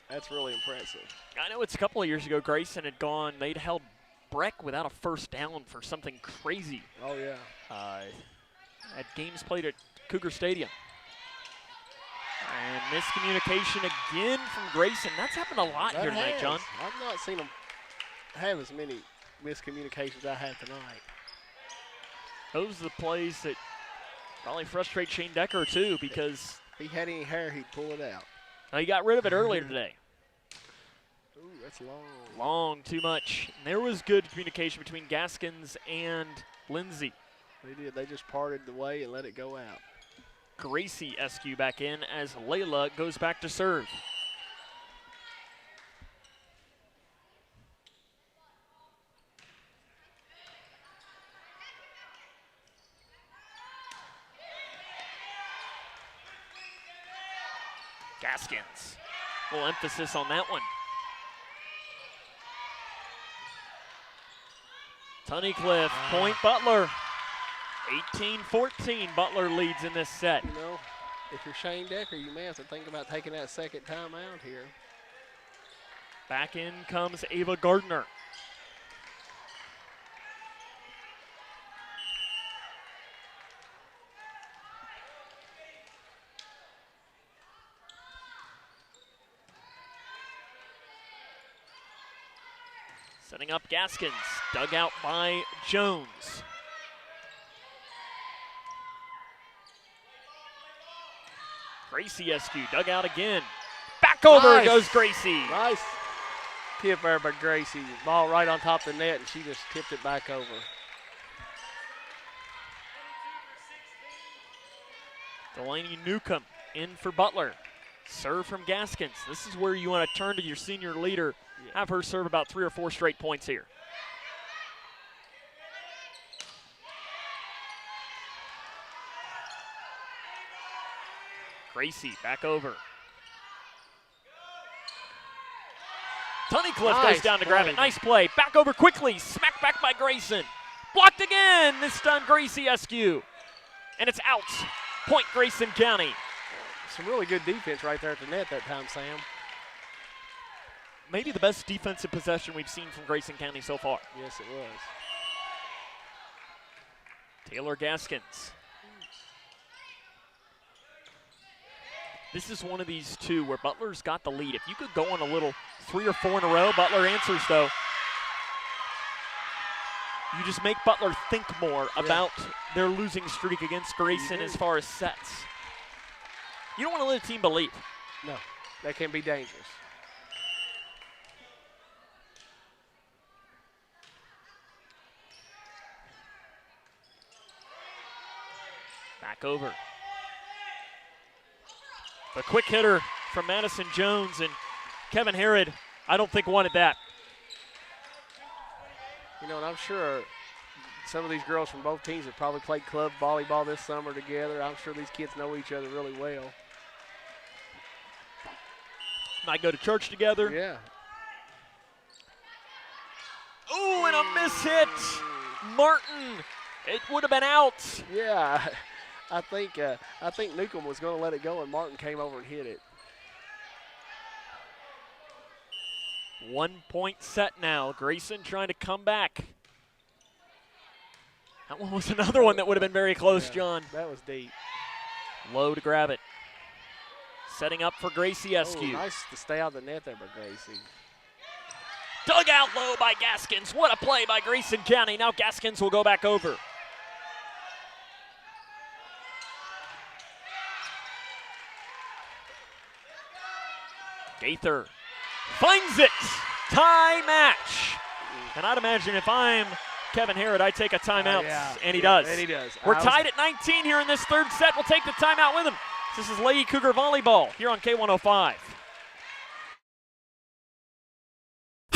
That's really impressive. I know it's a couple of years ago Grayson had gone, they'd held Breck without a first down for something crazy. Oh, yeah. At games played at Cougar Stadium. And miscommunication again from Grayson. That's happened a lot here tonight, John. I've not seen them have as many miscommunications I had tonight. Those are the plays that probably frustrate Shane Decker, too, because if he had any hair, he'd pull it out. He got rid of it earlier today. Ooh, that's long. Long, too much. And there was good communication between Gaskins and Lindsay. They did. They just parted the way and let it go out. Gracie Eskew back in as Layla goes back to serve. Gaskins. A little emphasis on that one. Tunnicliffe, point Butler. 18-14, Butler leads in this set. You know, if you're Shane Decker, you may have to think about taking that second timeout here. Back in comes Ava Gardner. Setting up Gaskins, dug out by Jones. Gracie Eskew dug out again. Back over goes Gracie. Nice tip there by Gracie. Ball right on top of the net, and she just tipped it back over. Delaney Newcomb in for Butler. Serve from Gaskins. This is where you want to turn to your senior leader. Have her serve about 3 or 4 straight points here. Gracie back over. Tunnicliffe goes down to grab it. Nice play. Back over quickly. Smacked back by Grayson. Blocked again. This time Gracie Eskew. And it's out. Point Grayson County. Some really good defense right there at the net that time, Sam. Maybe the best defensive possession we've seen from Grayson County so far. Yes, it was. Taylor Gaskins. This is one of these two where Butler's got the lead. If you could go on a little 3 or 4 in a row, Butler answers though. You just make Butler think more about their losing streak against Grayson as far as sets. You don't want to let a team believe. No, that can be dangerous. Back over. The quick hitter from Madison Jones, and Kevin Herod, I don't think wanted that. You know, and I'm sure some of these girls from both teams have probably played club volleyball this summer together. I'm sure these kids know each other really well. Might go to church together. Yeah. Ooh, and a miss hit. Martin, it would have been out. Yeah. I think Newcomb was going to let it go, and Martin came over and hit it. 1 point set now. Grayson trying to come back. That one was another one that would have been very close, John. That was deep. Low to grab it. Setting up for Gracie Eskew. Nice to stay out of the net there by Gracie. Dug out low by Gaskins. What a play by Grayson County. Now Gaskins will go back over. Gaither finds it. Tie match. And I'd imagine if I'm Kevin Herod, I'd take a timeout, and he does. And he does. We're tied at 19 here in this third set. We'll take the timeout with him. This is Lady Cougar Volleyball here on K105.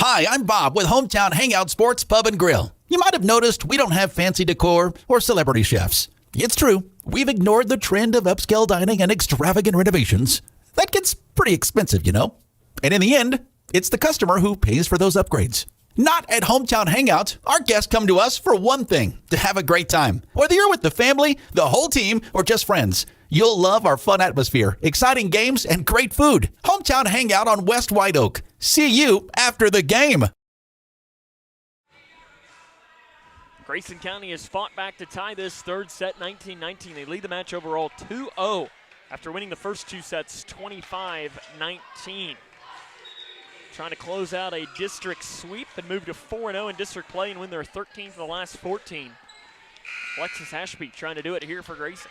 Hi, I'm Bob with Hometown Hangout Sports Pub and Grill. You might have noticed we don't have fancy decor or celebrity chefs. It's true, we've ignored the trend of upscale dining and extravagant renovations. That gets pretty expensive, you know. And in the end, it's the customer who pays for those upgrades. Not at Hometown Hangout. Our guests come to us for one thing, to have a great time. Whether you're with the family, the whole team, or just friends, you'll love our fun atmosphere, exciting games, and great food. Hometown Hangout on West White Oak. See you after the game. Grayson County has fought back to tie this third set 19-19. They lead the match overall 2-0 after winning the first two sets 25-19. Trying to close out a district sweep and move to 4-0 in district play and win their 13th of the last 14. Alexis Ashby trying to do it here for Grayson.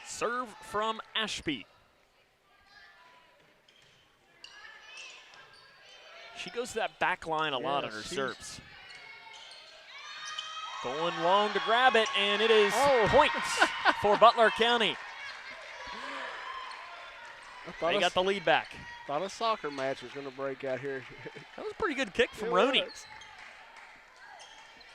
Serve from Ashby. She goes to that back line a lot on her serves. Going long to grab it, and it is points for Butler County. They got the lead back. Thought a soccer match was going to break out here. That was a pretty good kick from Roney.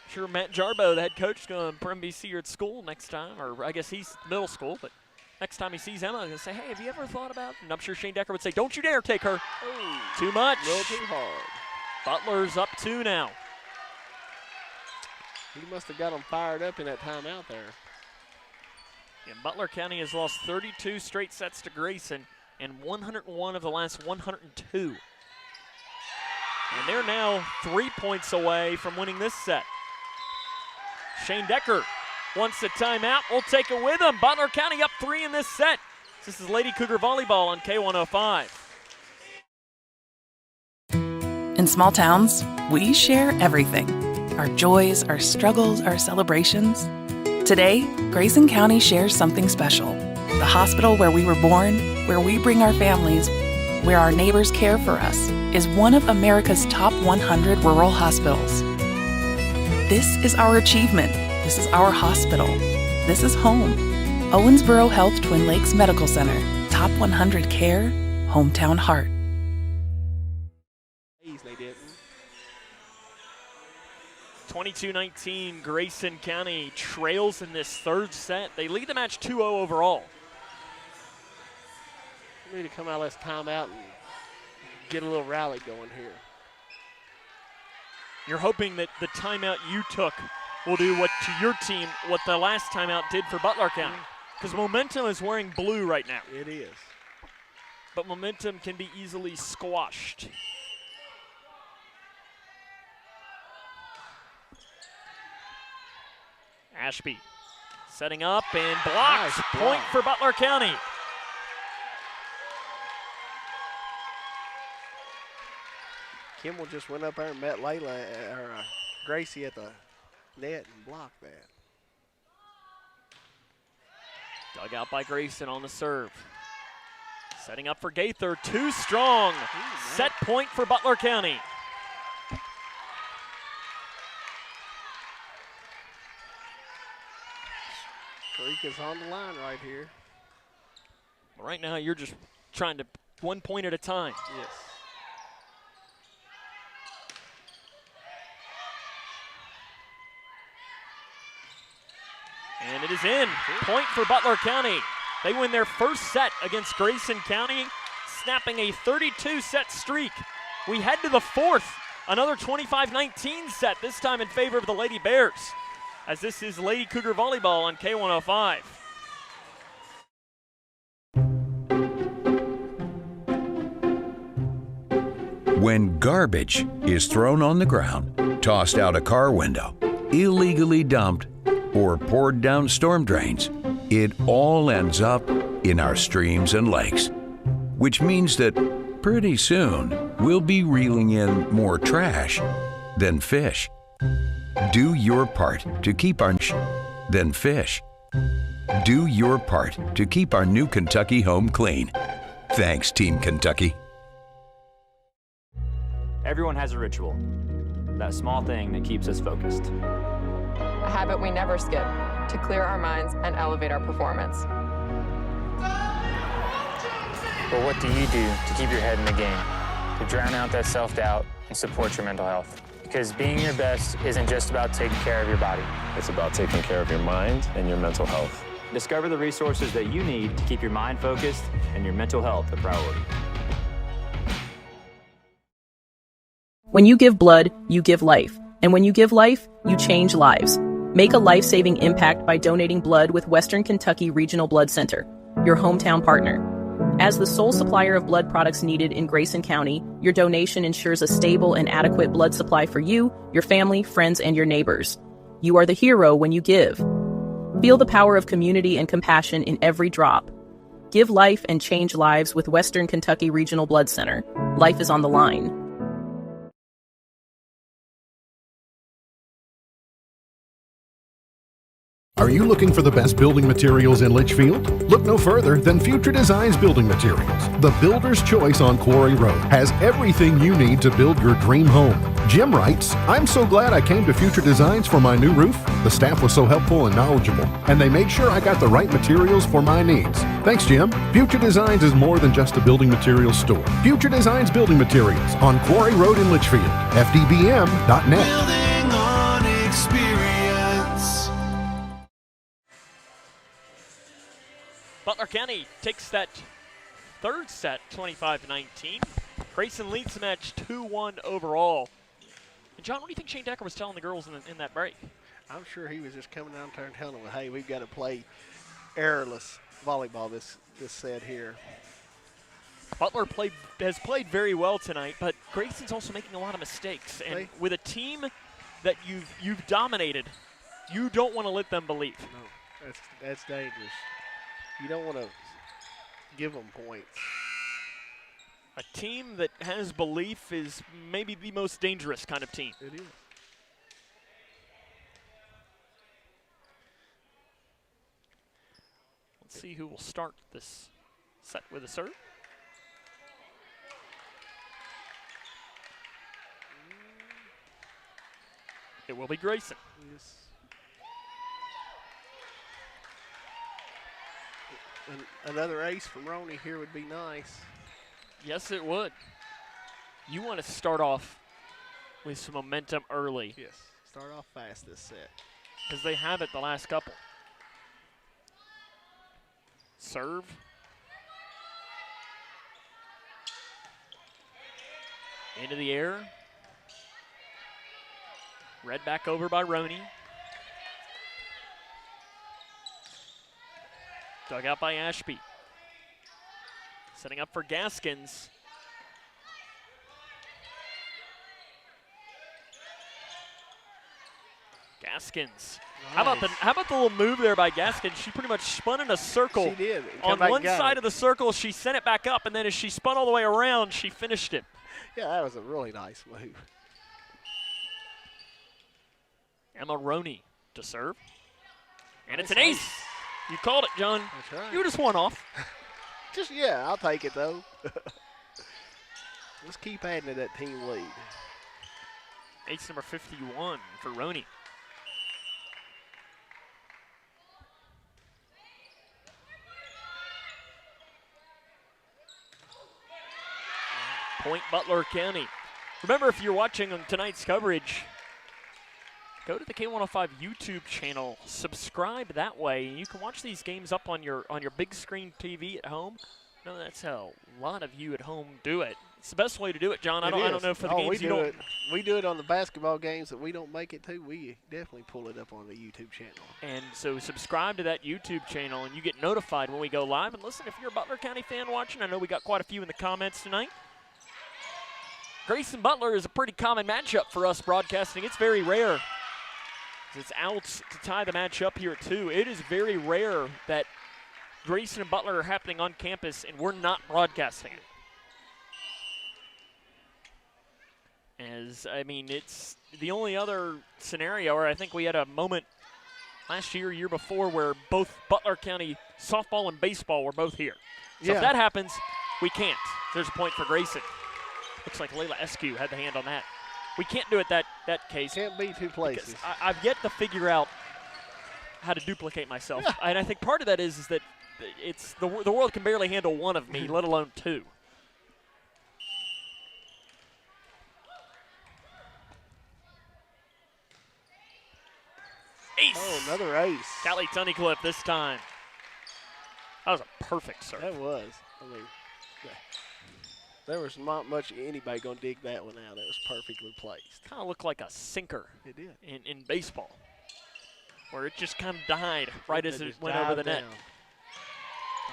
Sure, Matt Jarbo, the head coach, is going to probably see her at school next time, or I guess he's middle school, but next time he sees Emma, he's going to say, hey, have you ever thought about, and I'm sure Shane Decker would say, don't you dare take her. Too much. A little too hard. Butler's up 2 now. He must have got them fired up in that timeout there. And Butler County has lost 32 straight sets to Grayson and 101 of the last 102. And they're now 3 points away from winning this set. Shane Decker wants a timeout. We'll take it with him. Butler County up 3 in this set. This is Lady Cougar Volleyball on K105. In small towns, we share everything. Our joys, our struggles, our celebrations. Today, Grayson County shares something special. The hospital where we were born, where we bring our families, where our neighbors care for us, is one of America's top 100 rural hospitals. This is our achievement. This is our hospital. This is home. Owensboro Health Twin Lakes Medical Center. Top 100 care, hometown heart. They didn't. 22-19, Grayson County trails in this third set. They lead the match 2-0 overall. We need to come out of this timeout and get a little rally going here. You're hoping that the timeout you took will do what to your team what the last timeout did for Butler County. Because momentum is wearing blue right now. It is. But momentum can be easily squashed. Ashby setting up and blocks. Nice Point block. for Butler County. Kimball just went up there and met Gracie at the net and blocked that. Dug out by Grayson on the serve. Setting up for Gaither, too strong. Set point for Butler County. Creek is on the line right here. Right now, you're just trying to 1 point at a time. Yes. And it is in. Point for Butler County. They win their first set against Grayson County, snapping a 32-set streak. We head to the fourth, another 25-19 set, this time in favor of the Lady Bears, as this is Lady Cougar Volleyball on K105. When garbage is thrown on the ground, tossed out a car window, illegally dumped, or poured down storm drains, it all ends up in our streams and lakes. Which means that pretty soon we'll be reeling in more trash than fish. Do your part to keep our than fish. Do your part to keep our new Kentucky home clean. Thanks, Team Kentucky. Everyone has a ritual, that small thing that keeps us focused. A habit we never skip to clear our minds and elevate our performance. But what do you do to keep your head in the game, to drown out that self-doubt and support your mental health? Because being your best isn't just about taking care of your body. It's about taking care of your mind and your mental health. Discover the resources that you need to keep your mind focused and your mental health a priority. When you give blood, you give life. And when you give life, you change lives. Make a life-saving impact by donating blood with Western Kentucky Regional Blood Center, your hometown partner. As the sole supplier of blood products needed in Grayson County, your donation ensures a stable and adequate blood supply for you, your family, friends, and your neighbors. You are the hero when you give. Feel the power of community and compassion in every drop. Give life and change lives with Western Kentucky Regional Blood Center. Life is on the line. Are you looking for the best building materials in Leitchfield? Look no further than Future Designs Building Materials. The builder's choice on Quarry Road has everything you need to build your dream home. Jim writes, "I'm so glad I came to Future Designs for my new roof. The staff was so helpful and knowledgeable, and they made sure I got the right materials for my needs. Thanks, Jim." Future Designs is more than just a building materials store. Future Designs Building Materials on Quarry Road in Leitchfield. FDBM.net. Building on experience. Butler County takes that third set, 25-19. Grayson leads the match 2-1 overall. And John, what do you think Shane Decker was telling the girls in that break? I'm sure he was just coming down there and telling them, hey, we've got to play errorless volleyball this set here. Butler has played very well tonight, but Grayson's also making a lot of mistakes. And with a team that you've dominated, you don't want to let them believe. No, that's dangerous. You don't want to give them points. A team that has belief is maybe the most dangerous kind of team. It is. Let's see who will start this set with a serve. It will be Grayson. Yes. Another ace from Roney here would be nice. Yes, it would. You want to start off with some momentum early. Yes, start off fast this set. Because they have it the last couple. Serve. Into the air. Read back over by Roney. Dug out by Ashby. Setting up for Gaskins. Gaskins. Nice. How about the little move there by Gaskins? She pretty much spun in a circle. She did. On one side of the circle, she sent it back up, and then as she spun all the way around, she finished it. Yeah, that was a really nice move. Emma Roney to serve. And Nice it's an ace. You called it, John. That's right. You were just one off. Yeah, I'll take it, though. Let's keep adding to that team lead. Ace number 51 for Roney. Point Butler County. Remember, if you're watching on tonight's coverage, go to the K105 YouTube channel, subscribe that way, and you can watch these games up on your big screen TV at home. No, that's how a lot of you at home do it. It's the best way to do it, John. I don't know for the games you don't. We do it on the basketball games that we don't make it to. We definitely pull it up on the YouTube channel. And so subscribe to that YouTube channel, and you get notified when we go live. And listen, if you're a Butler County fan watching, I know we got quite a few in the comments tonight. Grayson Butler is a pretty common matchup for us broadcasting. It's very rare. It's outs to tie the match up here at 2. It is very rare that Grayson and Butler are happening on campus and we're not broadcasting it. It's the only other scenario where I think we had a moment last year before, where both Butler County softball and baseball were both here. So if that happens, we can't. There's a point for Grayson. Looks like Layla Eskew had the hand on that. We can't do it that case. Can't be two places. I've yet to figure out how to duplicate myself. And I think part of that is that it's the world can barely handle one of me, let alone two. Ace. Oh, another ace. Callie Tunnicliffe this time. That was a perfect serve. That was. I mean, there was not much anybody going to dig that one out. It was perfectly placed. Kind of looked like a sinker. It did. In baseball, where it just kind of died right as it went over the net.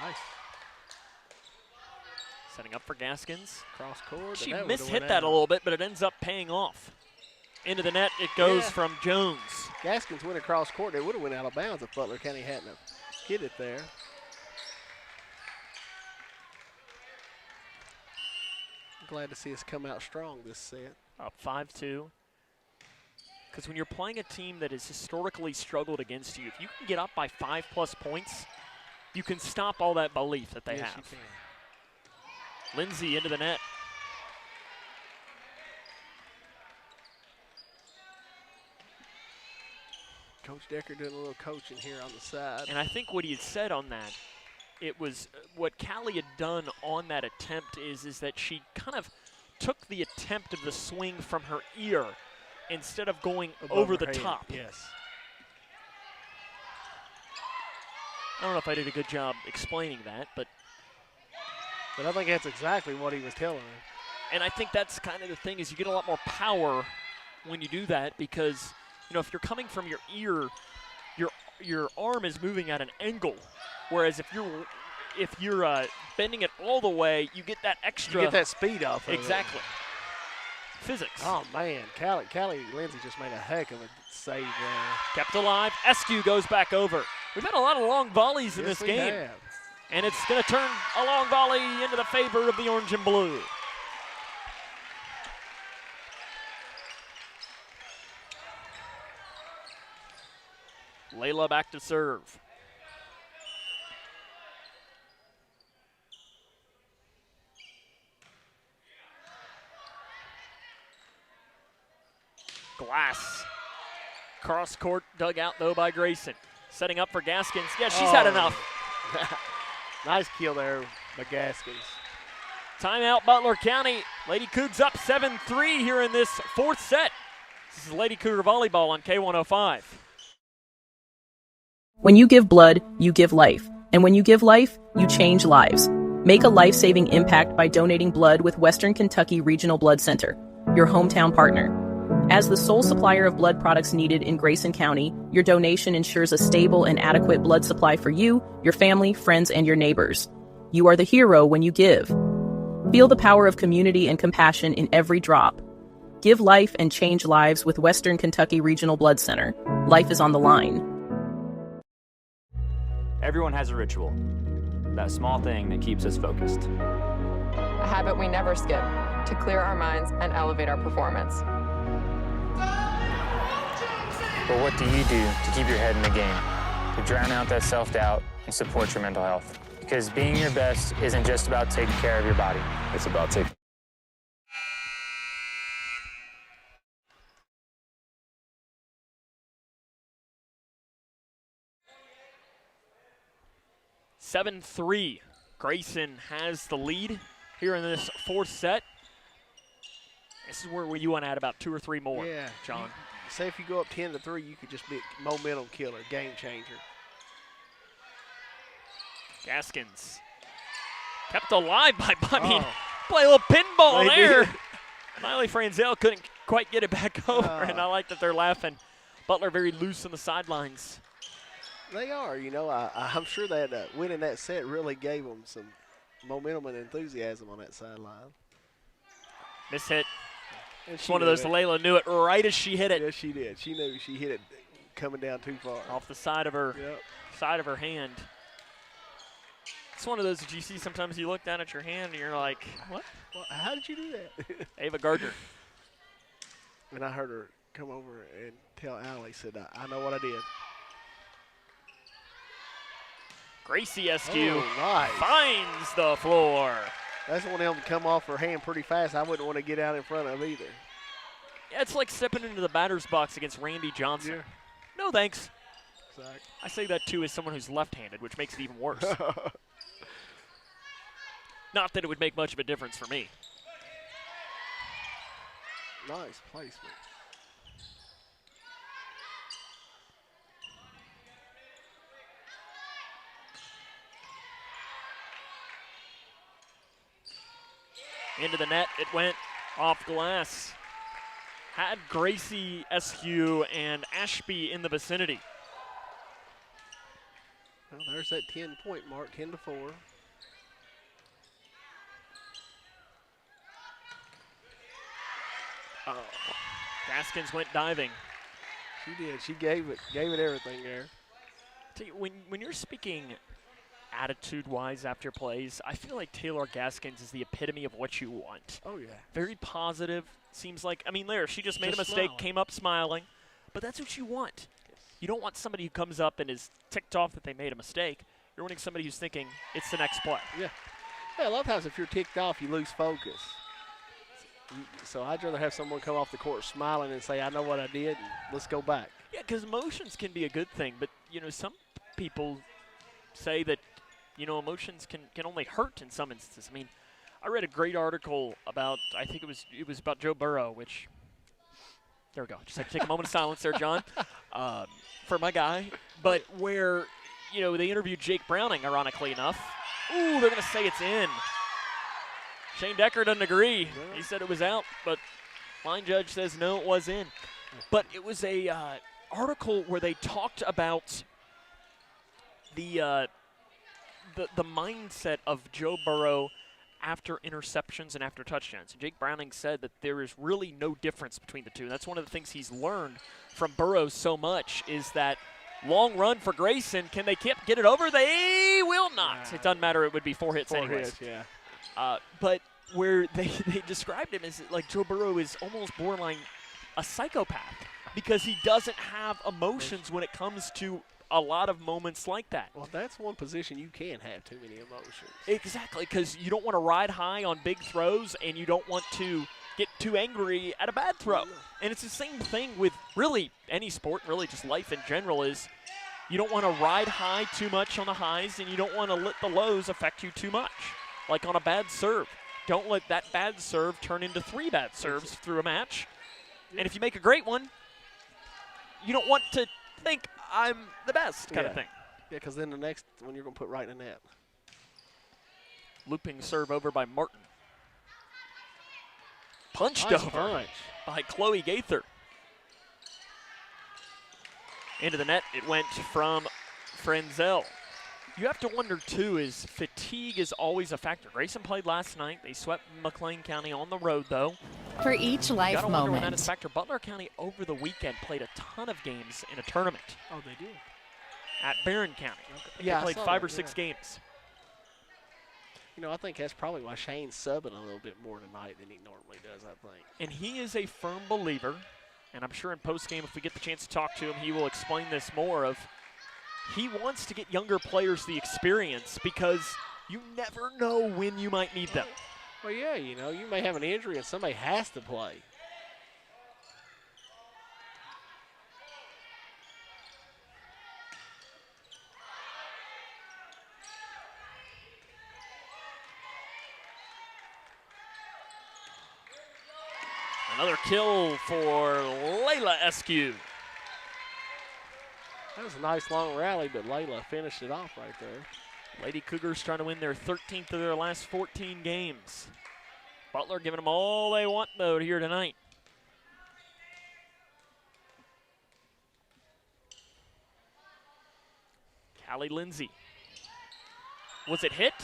Nice. Setting up for Gaskins. Cross court. She mishit that a little bit, but it ends up paying off. Into the net it goes from Jones. Gaskins went across court. They would have went out of bounds if Butler County hadn't hit it there. I'm glad to see us come out strong this set. Up 5-2. Because when you're playing a team that has historically struggled against you, if you can get up by 5+ points, you can stop all that belief that they have. You can. Lindsay into the net. Coach Decker doing a little coaching here on the side. And I think what he had said on that, it was what Callie had done on that attempt is that she kind of took the attempt of the swing from her ear instead of going over the top. Yes. I don't know if I did a good job explaining that, but I think that's exactly what he was telling her. And I think that's kind of the thing is you get a lot more power when you do that because, you know, if you're coming from your ear, your arm is moving at an angle, whereas if you're bending it all the way, you get that extra. You get that speed off of exactly. Physics. Oh, man. Callie Lindsay just made a heck of a save there. Kept alive. Eskew goes back over. We've had a lot of long volleys in this game. Have. And it's going to turn a long volley into the favor of the orange and blue. Layla back to serve. Glass. Cross court dug out though by Grayson. Setting up for Gaskins. Yeah, she's had enough. Nice kill there by Gaskins. Timeout Butler County. Lady Cougs up 7-3 here in this fourth set. This is Lady Cougar Volleyball on K105. When you give blood, you give life. And when you give life, you change lives. Make a life-saving impact by donating blood with Western Kentucky Regional Blood Center, your hometown partner. As the sole supplier of blood products needed in Grayson County, your donation ensures a stable and adequate blood supply for you, your family, friends, and your neighbors. You are the hero when you give. Feel the power of community and compassion in every drop. Give life and change lives with Western Kentucky Regional Blood Center. Life is on the line. Everyone has a ritual. That small thing that keeps us focused. A habit we never skip to clear our minds and elevate our performance. But what do you do to keep your head in the game, to drown out that self-doubt and support your mental health? Because being your best isn't just about taking care of your body. It's about taking 7-3. Grayson has the lead here in this fourth set. This is where you want to add about 2 or 3 more, John. Say if you go up 10-3, you could just be a momentum killer, game changer. Gaskins kept alive by Bobby. Play a little pinball there. Miley Franzel couldn't quite get it back over, and I like that they're laughing. Butler very loose on the sidelines. They are, you know. I'm sure that winning that set really gave them some momentum and enthusiasm on that sideline. Miss hit. It's one of those, Layla knew it right as she hit it. Yes, she did. She knew she hit it coming down too far. Off the side of her, side of her hand. It's one of those that you see sometimes you look down at your hand and you're like, what? Well, how did you do that? Ava Gardner. And I heard her come over and tell Allie, said, I know what I did. Gracie Eskew nice. finds the floor. That's one of them to come off her hand pretty fast. I wouldn't want to get out in front of either. Yeah, it's like stepping into the batter's box against Randy Johnson. No thanks. Zach. I say that, too, as someone who's left-handed, which makes it even worse. Not that it would make much of a difference for me. Nice placement. Into the net, it went off glass. Had Gracie, Eskew, and Ashby in the vicinity. Well, there's that 10-point mark, 10-4. Oh, Gaskins went diving. She did. She gave it everything there. Tell you, when you're speaking attitude-wise after plays, I feel like Taylor Gaskins is the epitome of what you want. Oh, yeah. Very positive. Seems like, I mean, she just made a mistake, smiling. came up smiling. But that's what you want. Yes. You don't want somebody who comes up and is ticked off that they made a mistake. You're wanting somebody who's thinking, it's the next play. Yeah. Yeah, a lot of times if you're ticked off, you lose focus. So I'd rather have someone come off the court smiling and say, I know what I did, and let's go back. Yeah, because emotions can be a good thing, but, some people say that, emotions can only hurt in some instances. I mean, I read a great article about, I think it was about Joe Burrow, which, there we go. Just had to take a moment of silence there, John, for my guy. But where, they interviewed Jake Browning, ironically enough. Ooh, they're going to say it's in. Shane Decker doesn't agree. He said it was out, but line judge says no, it was in. But it was a article where they talked about the mindset of Joe Burrow after interceptions and after touchdowns. And Jake Browning said that there is really no difference between the two. And that's one of the things he's learned from Burrow so much is that long run for Grayson. Can they get it over? They will not. It doesn't matter. It would be 4 hits anyways. Yeah. But where they described him as like Joe Burrow is almost borderline a psychopath because he doesn't have emotions when it comes to a lot of moments like that. Well, that's one position you can't have too many emotions. Exactly, because you don't want to ride high on big throws and you don't want to get too angry at a bad throw. And it's the same thing with really any sport, really just life in general, is you don't want to ride high too much on the highs and you don't want to let the lows affect you too much. Like on a bad serve. Don't let that bad serve turn into 3 bad serves through a match. And if you make a great one, you don't want to think I'm the best kind of thing. Yeah, because then the next one you're going to put right in the net. Looping serve over by Martin. Punched Nice over punch. by Chloe Gaither. Into the net, it went from Frenzel. You have to wonder, too, is fatigue is always a factor. Grayson played last night. They swept McLean County on the road, though. For each life gotta wonder when that moment. is a factor. Butler County over the weekend played a ton of games in a tournament Oh, they did? at Barron County. Yeah, I They played saw 5 that, or 6 games. I think that's probably why Shane's subbing a little bit more tonight than he normally does, I think. And he is a firm believer, and I'm sure in postgame, if we get the chance to talk to him, he will explain this more of he wants to get younger players the experience because you never know when you might need them. Well, yeah, you may have an injury and somebody has to play. Another kill for Layla Eskew. That was a nice long rally, but Layla finished it off right there. Lady Cougars trying to win their 13th of their last 14 games. Butler giving them all they want, though, here tonight. Callie Lindsay. Was it hit?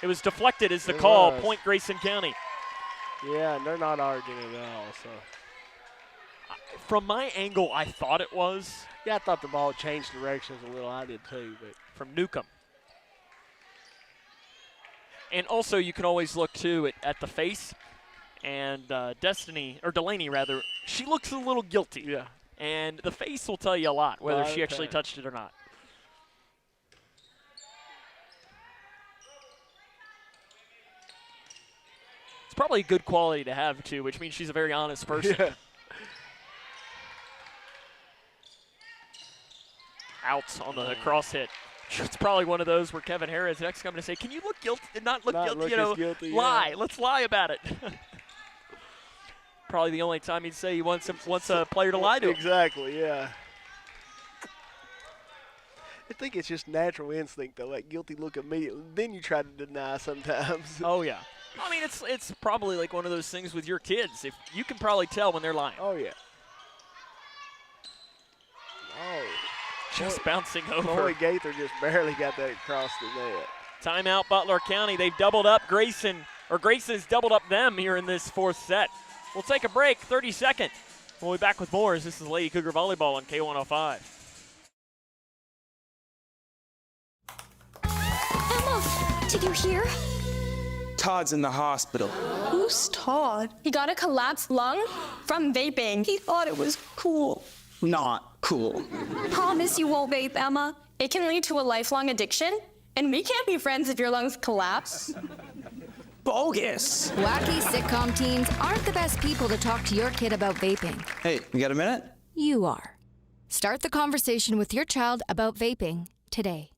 It was deflected is the call. Point Grayson County. Yeah, and they're not arguing at all. So, from my angle, I thought it was. Yeah, I thought the ball changed directions a little. I did too, but from Newcomb. And also, you can always look too at the face. And Delaney rather, she looks a little guilty. Yeah. And the face will tell you a lot whether she actually touched it or not. It's probably a good quality to have, too, which means she's a very honest person. Yeah. Out on the cross hit. It's probably one of those where Kevin Harris next coming to say, "Can you look guilty? Not look guilty. Guilty, lie. yeah. Let's lie about it." Probably the only time he'd say he wants a player to lie to him. Exactly. Yeah. I think it's just natural instinct, though, that guilty look immediately. Then you try to deny sometimes. Oh, yeah. I mean, it's probably like one of those things with your kids. If you can probably tell when they're lying. Oh, yeah. Oh. Just bouncing over. Boy, Gaither just barely got that across the net. Timeout, Butler County. They've doubled up Grayson's doubled up them here in this fourth set. We'll take a break, 30 seconds. We'll be back with more as this is Lady Cougar Volleyball on K105. Emma, did you hear? Todd's in the hospital. Who's Todd? He got a collapsed lung from vaping. He thought it was cool. Not cool. Promise you won't vape, Emma. It can lead to a lifelong addiction, and we can't be friends if your lungs collapse. Bogus. Wacky sitcom teens aren't the best people to talk to your kid about vaping. Hey, you got a minute? You are. Start the conversation with your child about vaping today.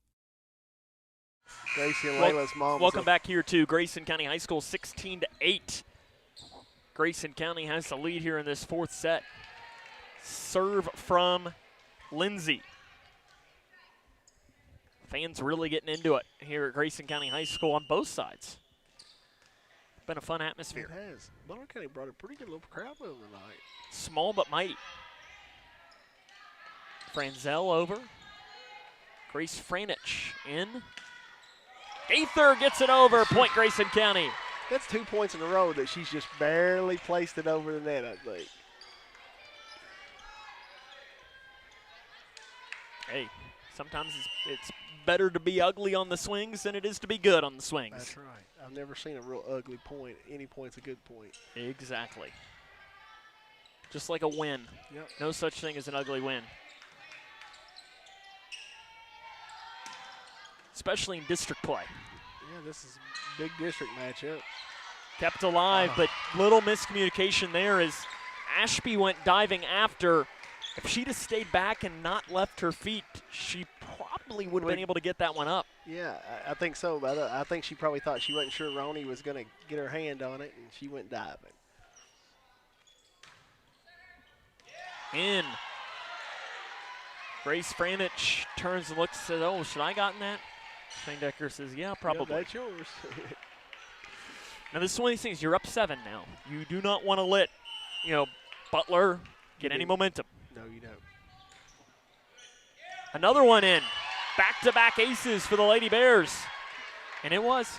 Gracie and Layla's mom. Welcome back here to Grayson County High School, 16-8. Grayson County has the lead here in this fourth set. Serve from Lindsay. Fans really getting into it here at Grayson County High School on both sides. Been a fun atmosphere. It has. Butler County brought a pretty good little crowd with them tonight. Small but mighty. Franzel over. Grace Franich in. Gaither gets it over. Point Grayson County. That's 2 points in a row that she's just barely placed it over the net, I think. Hey, sometimes it's better to be ugly on the swings than it is to be good on the swings. That's right. I've never seen a real ugly point. Any point's a good point. Exactly. Just like a win. Yep. No such thing as an ugly win. Especially in district play. Yeah, this is a big district matchup. Kept alive, but little miscommunication there as Ashby went diving after. If she'd have stayed back and not left her feet, she probably would have been able to get that one up. Yeah, I think so. But I think she probably thought she wasn't sure Ronnie was going to get her hand on it, and she went diving. In. Grace Franich turns and looks and says, "Oh, should I gotten that?" Decker says, "Yeah, probably." Yeah, that's yours. Now, this is one of these things. You're up 7 now. You do not want to let, Butler get any momentum. No, you don't. Another one in. Back-to-back aces for the Lady Bears. And it was.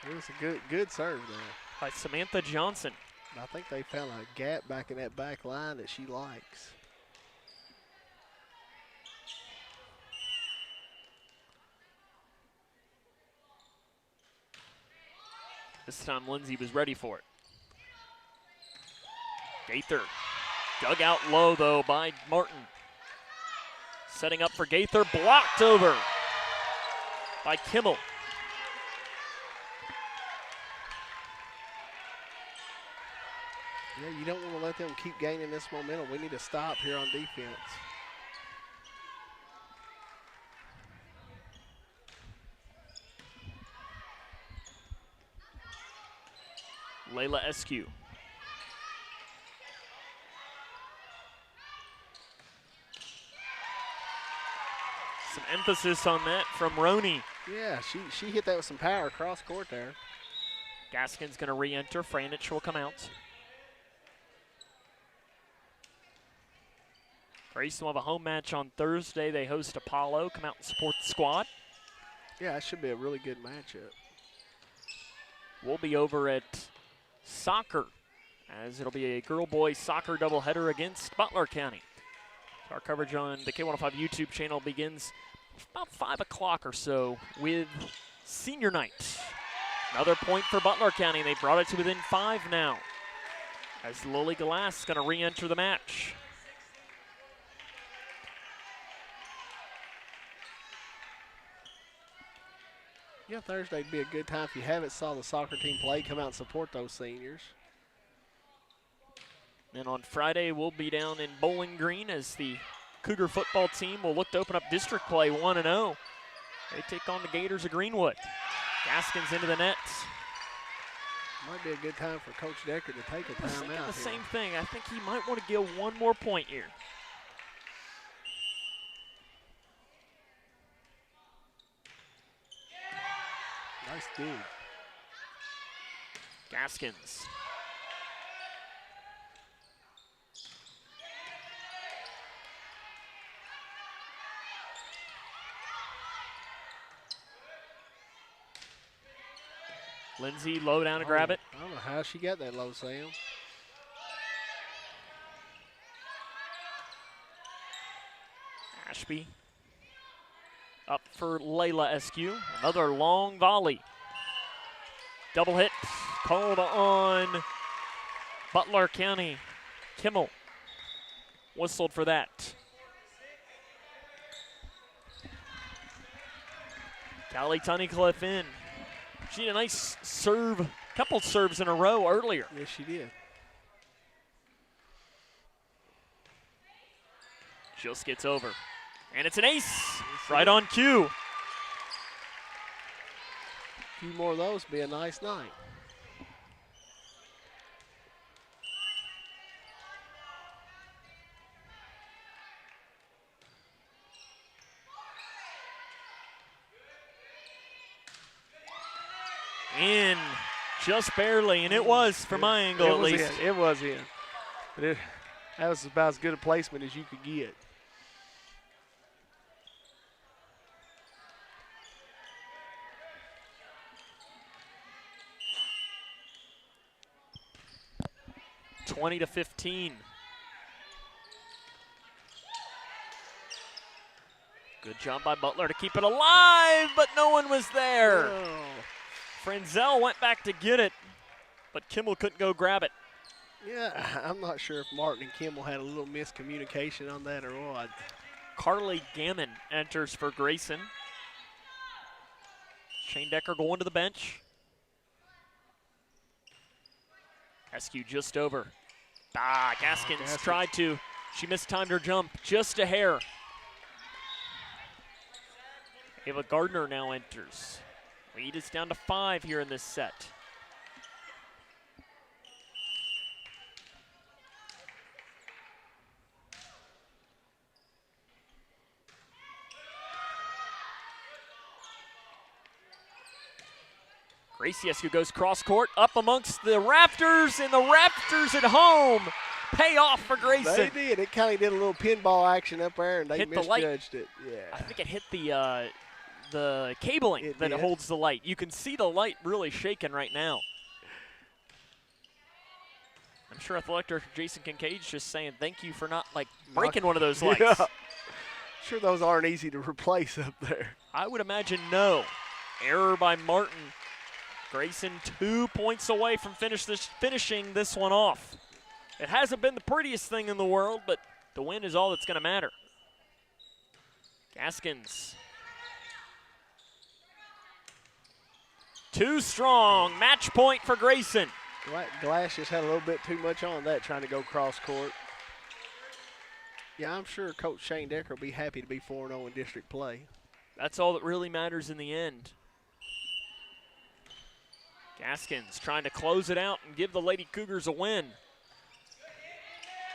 It was a good serve there. By Samantha Johnson. I think they found a gap back in that back line that she likes. This time Lindsay was ready for it. Gaither dug out low, though, by Martin. Setting up for Gaither, blocked over by Kimmel. Yeah, you don't want to let them keep gaining this momentum. We need to stop here on defense. Layla Eskew. Some emphasis on that from Roney. Yeah, she hit that with some power across court there. Gaskin's going to re-enter. Franich will come out. Grayson will have a home match on Thursday. They host Apollo. Come out and support the squad. Yeah, it should be a really good matchup. We'll be over at soccer, as it'll be a girl-boy soccer doubleheader against Butler County. Our coverage on the K105 YouTube channel begins about 5 o'clock or so with senior night. Another point for Butler County. They brought it to within 5 now, as Lily Glass is going to re-enter the match. Yeah, Thursday'd be a good time if you haven't saw the soccer team play. Come out and support those seniors. And on Friday, we'll be down in Bowling Green as the Cougar football team will look to open up district play 1-0. They take on the Gators of Greenwood. Gaskins into the net. Might be a good time for Coach Decker to take a I was thinking timeout. the same thing. I think he might want to get one more point here. Nice dig. Gaskins. Lindsay low down to grab it. I don't know how she got that low, Sam. Ashby up for Layla Eskew. Another long volley. Double hit called on Butler County. Kimmel whistled for that. Callie Tunnicliffe in. She had a nice serve, couple serves in a row earlier. Yes, she did. Just gets over. And it's an ace, right on cue. A few more of those would be a nice night. In, just barely, and it was from my angle at least. It was in. But that was about as good a placement as you could get. (20-15). Good job by Butler to keep it alive, but no one was there. Oh. Frenzel went back to get it, but Kimmel couldn't go grab it. Yeah, I'm not sure if Martin and Kimmel had a little miscommunication on that or what. Carly Gammon enters for Grayson. Shane Decker going to the bench. Eskew just over. Gaskins tried to. She mistimed her jump just a hair. Ava Gardner now enters. Lead is down to 5 here in this set. Gracie Eskew goes cross court, up amongst the Raptors, and the Raptors at home pay off for Grayson. They did. It kind of did a little pinball action up there, and they Hit the misjudged light. it. Yeah. I think it hit the cabling that holds the light. You can see the light really shaking right now. I'm sure Athletic Director Jason Kincaid's just saying thank you for not breaking one of those lights. Yeah. Sure, those aren't easy to replace up there. I would imagine no. Error by Martin. Grayson 2 points away from finishing this one off. It hasn't been the prettiest thing in the world, but the win is all that's going to matter. Gaskins. Too strong. Match point for Grayson. Glass just had a little bit too much on that, trying to go cross court. Yeah, I'm sure Coach Shane Decker will be happy to be 4-0 in district play. That's all that really matters in the end. Gaskins trying to close it out and give the Lady Cougars a win.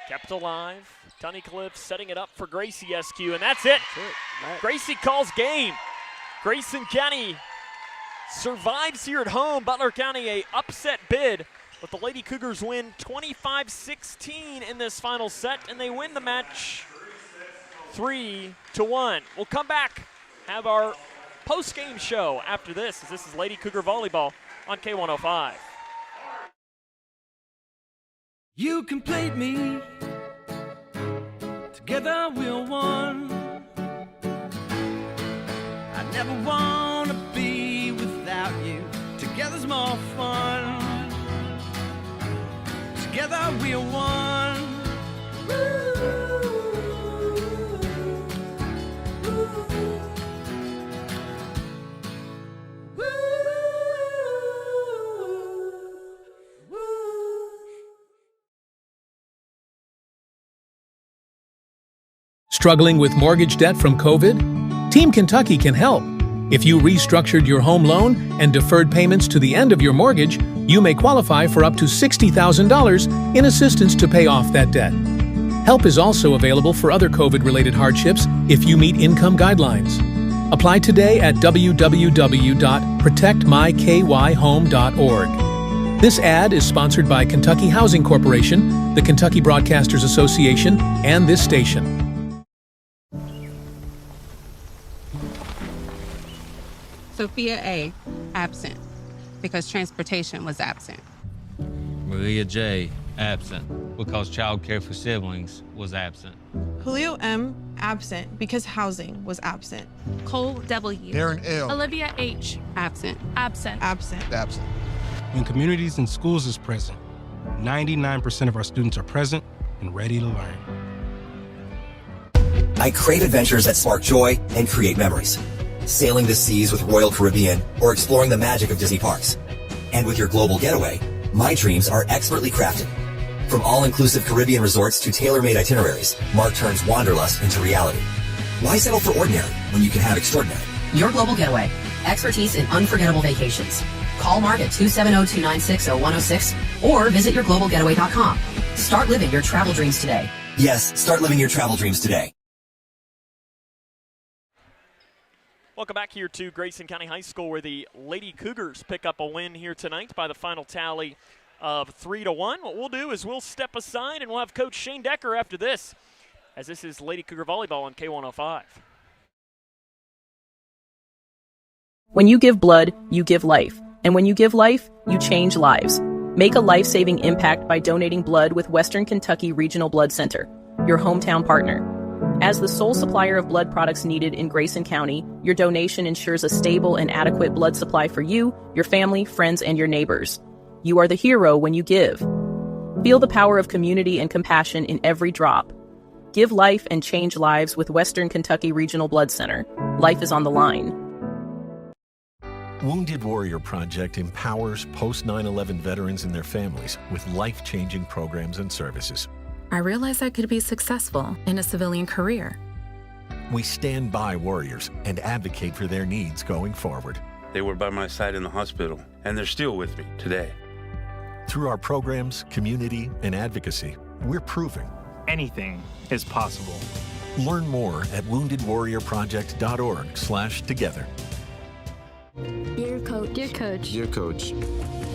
Kept alive. Tunnicliffe setting it up for Gracie Eskew, and that's it. Gracie calls game. Grayson County survives here at home. Butler County a upset bid, but the Lady Cougars win 25-16 in this final set, and they win the match 3-1. We'll come back, have our post-game show after this, as this is Lady Cougar Volleyball on K105. You complete me, together we're one. I never want to be without you, together's more fun. Together we're one. Struggling with mortgage debt from COVID? Team Kentucky can help. If you restructured your home loan and deferred payments to the end of your mortgage, you may qualify for up to $60,000 in assistance to pay off that debt. Help is also available for other COVID-related hardships if you meet income guidelines. Apply today at www.protectmykyhome.org. This ad is sponsored by Kentucky Housing Corporation, the Kentucky Broadcasters Association, and this station. Sophia A., absent, because transportation was absent. Maria J., absent, because child care for siblings was absent. Julio M., absent, because housing was absent. Cole W. Darren L. Olivia H. Absent. Absent. Absent. Absent. When communities and schools is present, 99% of our students are present and ready to learn. I crave adventures that spark joy and create memories. Sailing the seas with Royal Caribbean or exploring the magic of Disney parks. And with your global getaway, my dreams are expertly crafted. From all-inclusive Caribbean resorts to tailor-made itineraries, Mark turns wanderlust into reality. Why settle for ordinary when you can have extraordinary? Your global getaway. Expertise in unforgettable vacations. Call Mark at 270-296-0106 or visit yourglobalgetaway.com. Start living your travel dreams today. Yes, start living your travel dreams today. Welcome back here to Grayson County High School, where the Lady Cougars pick up a win here tonight by the final tally of 3-1. What we'll do is we'll step aside and we'll have Coach Shane Decker after this, as this is Lady Cougar Volleyball on K105. When you give blood, you give life. And when you give life, you change lives. Make a life-saving impact by donating blood with Western Kentucky Regional Blood Center, your hometown partner. As the sole supplier of blood products needed in Grayson County, your donation ensures a stable and adequate blood supply for you, your family, friends, and your neighbors. You are the hero when you give. Feel the power of community and compassion in every drop. Give life and change lives with Western Kentucky Regional Blood Center. Life is on the line. Wounded Warrior Project empowers post-9/11 veterans and their families with life-changing programs and services. I realized I could be successful in a civilian career. We stand by warriors and advocate for their needs going forward. They were by my side in the hospital, and they're still with me today. Through our programs, community, and advocacy, we're proving anything is possible. Learn more at woundedwarriorproject.org/together. Dear Coach. Dear Coach. Dear Coach,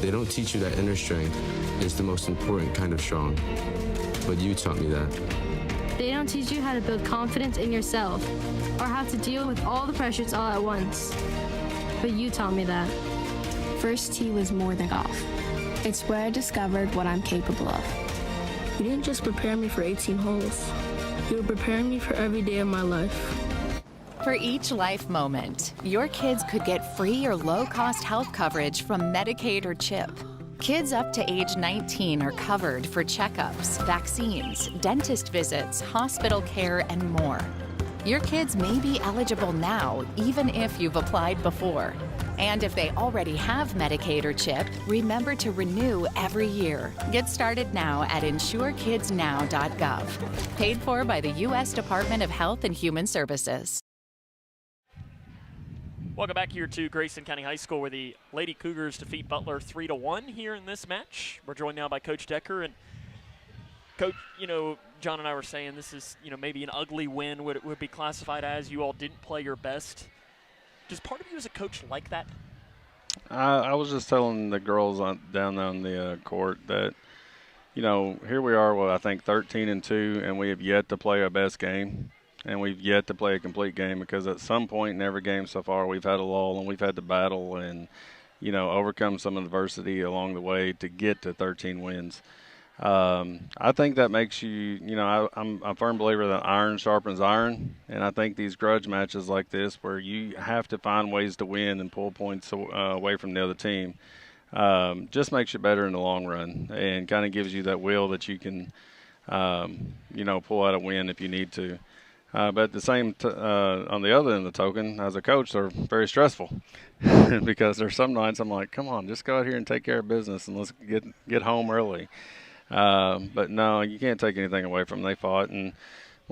they don't teach you that inner strength is the most important kind of strong. But you taught me that. They don't teach you how to build confidence in yourself or how to deal with all the pressures all at once. But you taught me that. First tee was more than golf. It's where I discovered what I'm capable of. You didn't just prepare me for 18 holes. You were preparing me for every day of my life. For each life moment, your kids could get free or low-cost health coverage from Medicaid or CHIP. Kids up to age 19 are covered for checkups, vaccines, dentist visits, hospital care, and more. Your kids may be eligible now, even if you've applied before. And if they already have Medicaid or CHIP, remember to renew every year. Get started now at insurekidsnow.gov. Paid for by the U.S. Department of Health and Human Services. Welcome back here to Grayson County High School, where the Lady Cougars defeat Butler 3-1 here in this match. We're joined now by Coach Decker. And Coach, John and I were saying this is, maybe an ugly win would be classified as. You all didn't play your best. Does part of you as a coach like that? I was just telling the girls down on the court that, here we are, I think 13-2, and we have yet to play our best game. And we've yet to play a complete game, because at some point in every game so far we've had a lull and we've had to battle and, overcome some adversity along the way to get to 13 wins. I think that makes you, I'm a firm believer that iron sharpens iron. And I think these grudge matches like this, where you have to find ways to win and pull points away from the other team, just makes you better in the long run and kind of gives you that will that you can, pull out a win if you need to. But at the same on the other end of the token, as a coach, they're very stressful because there's some nights I'm like, come on, just go out here and take care of business and let's get home early. But no, you can't take anything away from them. They fought, and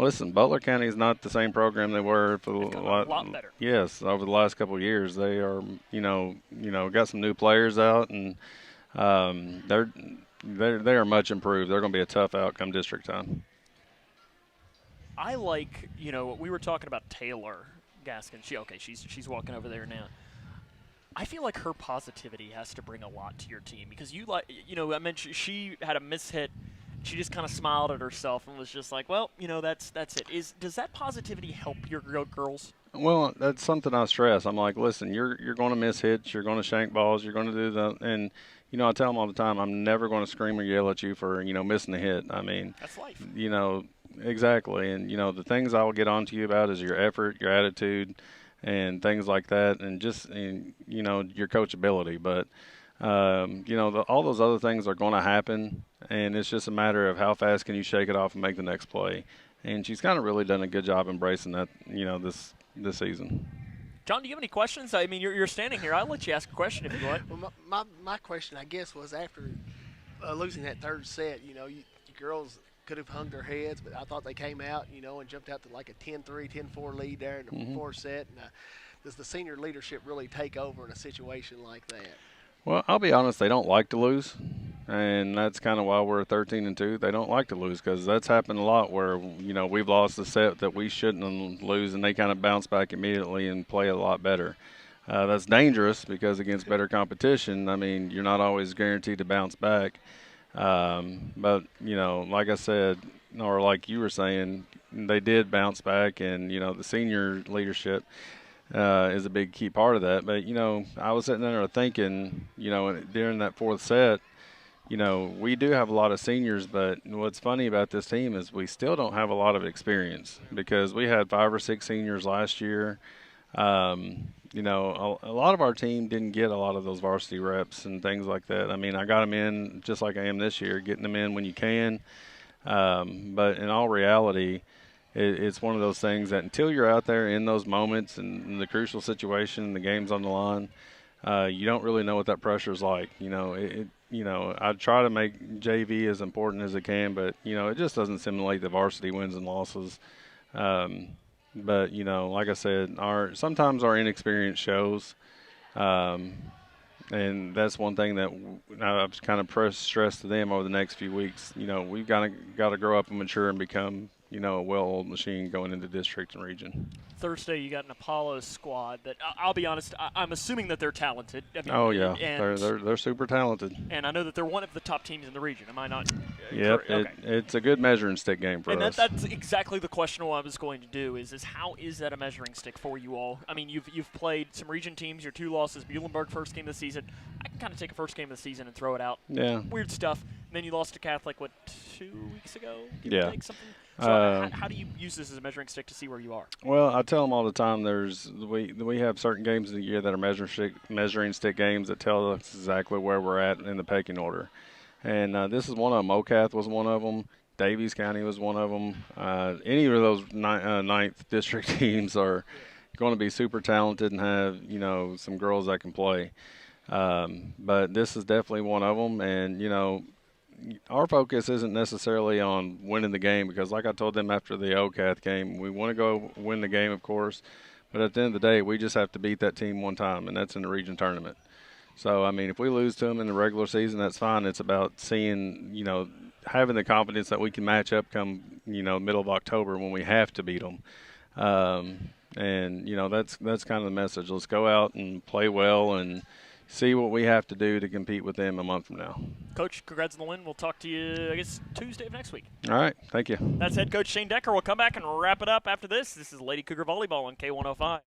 Listen, Butler County is not the same program they were for a lot better. Yes, over the last couple of years, they are, got some new players out, and they are much improved. They're going to be a tough outcome district time. I like, we were talking about Taylor Gaskin. She's walking over there now. I feel like her positivity has to bring a lot to your team because I mentioned she had a mishit. She just kind of smiled at herself and was just like, well, that's it. Does that positivity help your girls? Well, that's something I stress. I'm like, listen, you're going to miss hits, you're going to shank balls, you're going to do that, and I tell them all the time, I'm never going to scream or yell at you for missing a hit. I mean, that's life. Exactly, and the things I will get on to you about is your effort, your attitude, and things like that, and just your coachability. But all those other things are going to happen, and it's just a matter of how fast can you shake it off and make the next play. And she's kind of really done a good job embracing that, this season. John, do you have any questions? I mean, you're standing here. I'll let you ask a question if you want. Well, my question, I guess, was after losing that third set, you girls could have hung their heads, but I thought they came out, and jumped out to like a 10-3, 10-4 lead there in the fourth set. And does the senior leadership really take over in a situation like that? Well, I'll be honest, they don't like to lose, and that's kind of why we're 13-2. They don't like to lose because that's happened a lot where, we've lost a set that we shouldn't lose, and they kind of bounce back immediately and play a lot better. That's dangerous because against better competition, I mean, you're not always guaranteed to bounce back. But, like I said, or like you were saying, they did bounce back, and, the senior leadership is a big key part of that. But, I was sitting there thinking, during that fourth set, we do have a lot of seniors, but what's funny about this team is we still don't have a lot of experience because we had 5 or 6 seniors last year. A lot of our team didn't get a lot of those varsity reps and things like that. I mean, I got them in just like I am this year, getting them in when you can. But in all reality, it's one of those things that until you're out there in those moments and in the crucial situation, the game's on the line, you don't really know what that pressure is like. I try to make JV as important as it can, but, it just doesn't simulate the varsity wins and losses. But, like I said, sometimes our inexperience shows. And that's one thing that I've kind of stressed to them over the next few weeks. We've got to grow up and mature and become, a well-oiled machine going into district and region. Thursday, you got an Apollo squad that I'll be honest, I'm assuming that they're talented. I mean, oh yeah, they're super talented. And I know that they're one of the top teams in the region. Am I not? Yep, it's a good measuring stick game for us. That's exactly the question I was going to do. Is how is that a measuring stick for you all? I mean, you've played some region teams. Your 2 losses, Muhlenberg first game of the season. I can kind of take a first game of the season and throw it out. Yeah. Weird stuff. And then you lost to Catholic 2 weeks ago. Yeah. Something. So how do you use this as a measuring stick to see where you are? Well, I tell them all the time we have certain games in the year that are measuring stick games that tell us exactly where we're at in the pecking order. And this is one of them. Ocath was one of them. Davies County was one of them. Any of those ninth district teams are going to be super talented and have, some girls that can play. But this is definitely one of them. And, our focus isn't necessarily on winning the game because, like I told them after the Ocath game, we want to go win the game, of course. But at the end of the day, we just have to beat that team one time, and that's in the region tournament. So, I mean, if we lose to them in the regular season, that's fine. It's about seeing, having the confidence that we can match up come, middle of October when we have to beat them. And, that's kind of the message. Let's go out and play well and see what we have to do to compete with them a month from now. Coach, congrats on the win. We'll talk to you, I guess, Tuesday of next week. All right. Thank you. That's head coach Shane Decker. We'll come back and wrap it up after this. This is Lady Cougar Volleyball on K105.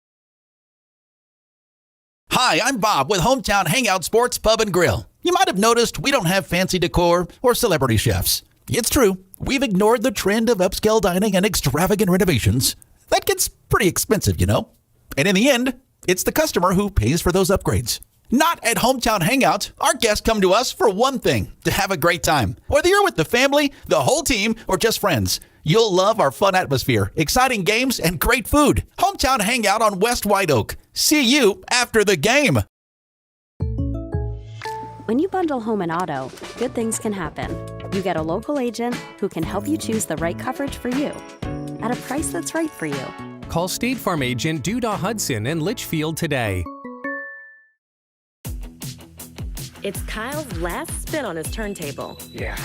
Hi, I'm Bob with Hometown Hangout Sports Pub and Grill. You might have noticed we don't have fancy decor or celebrity chefs. It's true. We've ignored the trend of upscale dining and extravagant renovations. That gets pretty expensive, And in the end, it's the customer who pays for those upgrades. Not at Hometown Hangout. Our guests come to us for one thing, to have a great time. Whether you're with the family, the whole team, or just friends, you'll love our fun atmosphere, exciting games, and great food. Hometown Hangout on West White Oak. See you after the game. When you bundle home and auto, good things can happen. You get a local agent who can help you choose the right coverage for you. at a price that's right for you. Call State Farm agent Duda Hudson in Leitchfield today. It's Kyle's last spin on his turntable. Yeah.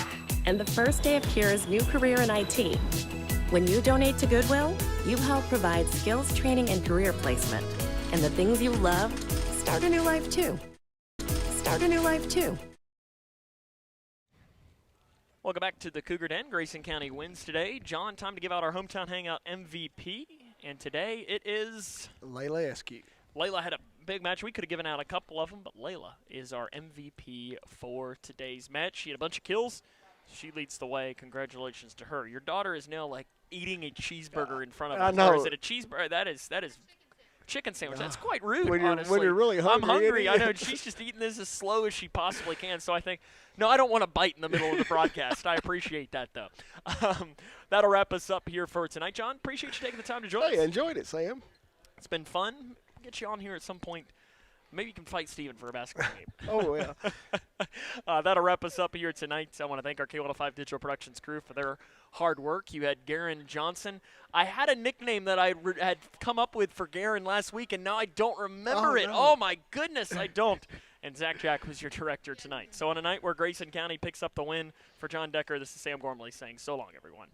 And the first day of Kira's new career in IT. When you donate to Goodwill, you help provide skills training and career placement. And the things you love start a new life too. Start a new life too. Welcome back to the Cougar Den. Grayson County wins today. John, time to give out our hometown hangout MVP. And today it is Layla Eskew. Layla had a big match. We could have given out a couple of them, but Layla is our MVP for today's match. She had a bunch of kills. She leads the way. Congratulations to her. Your daughter is now like eating a cheeseburger in front of us. I know. Or is it a cheeseburger? That is chicken sandwich. That's quite rude, when honestly. When you're really hungry. I'm hungry. I know. She's just eating this as slow as she possibly can. So I think, no, I don't want to bite in the middle of the broadcast. I appreciate that, though. That'll wrap us up here for tonight. John, appreciate you taking the time to join us. Hey, enjoyed it, Sam. It's been fun. Get you on here at some point. Maybe you can fight Steven for a basketball game. Oh, yeah. That'll wrap us up here tonight. I want to thank our K105 Digital Productions crew for their hard work. You had Garen Johnson. I had a nickname that I had come up with for Garen last week, and now I don't remember it. No. Oh, my goodness, I don't. And Zach Jack was your director tonight. So on a night where Grayson County picks up the win for John Decker, this is Sam Gormley saying so long, everyone.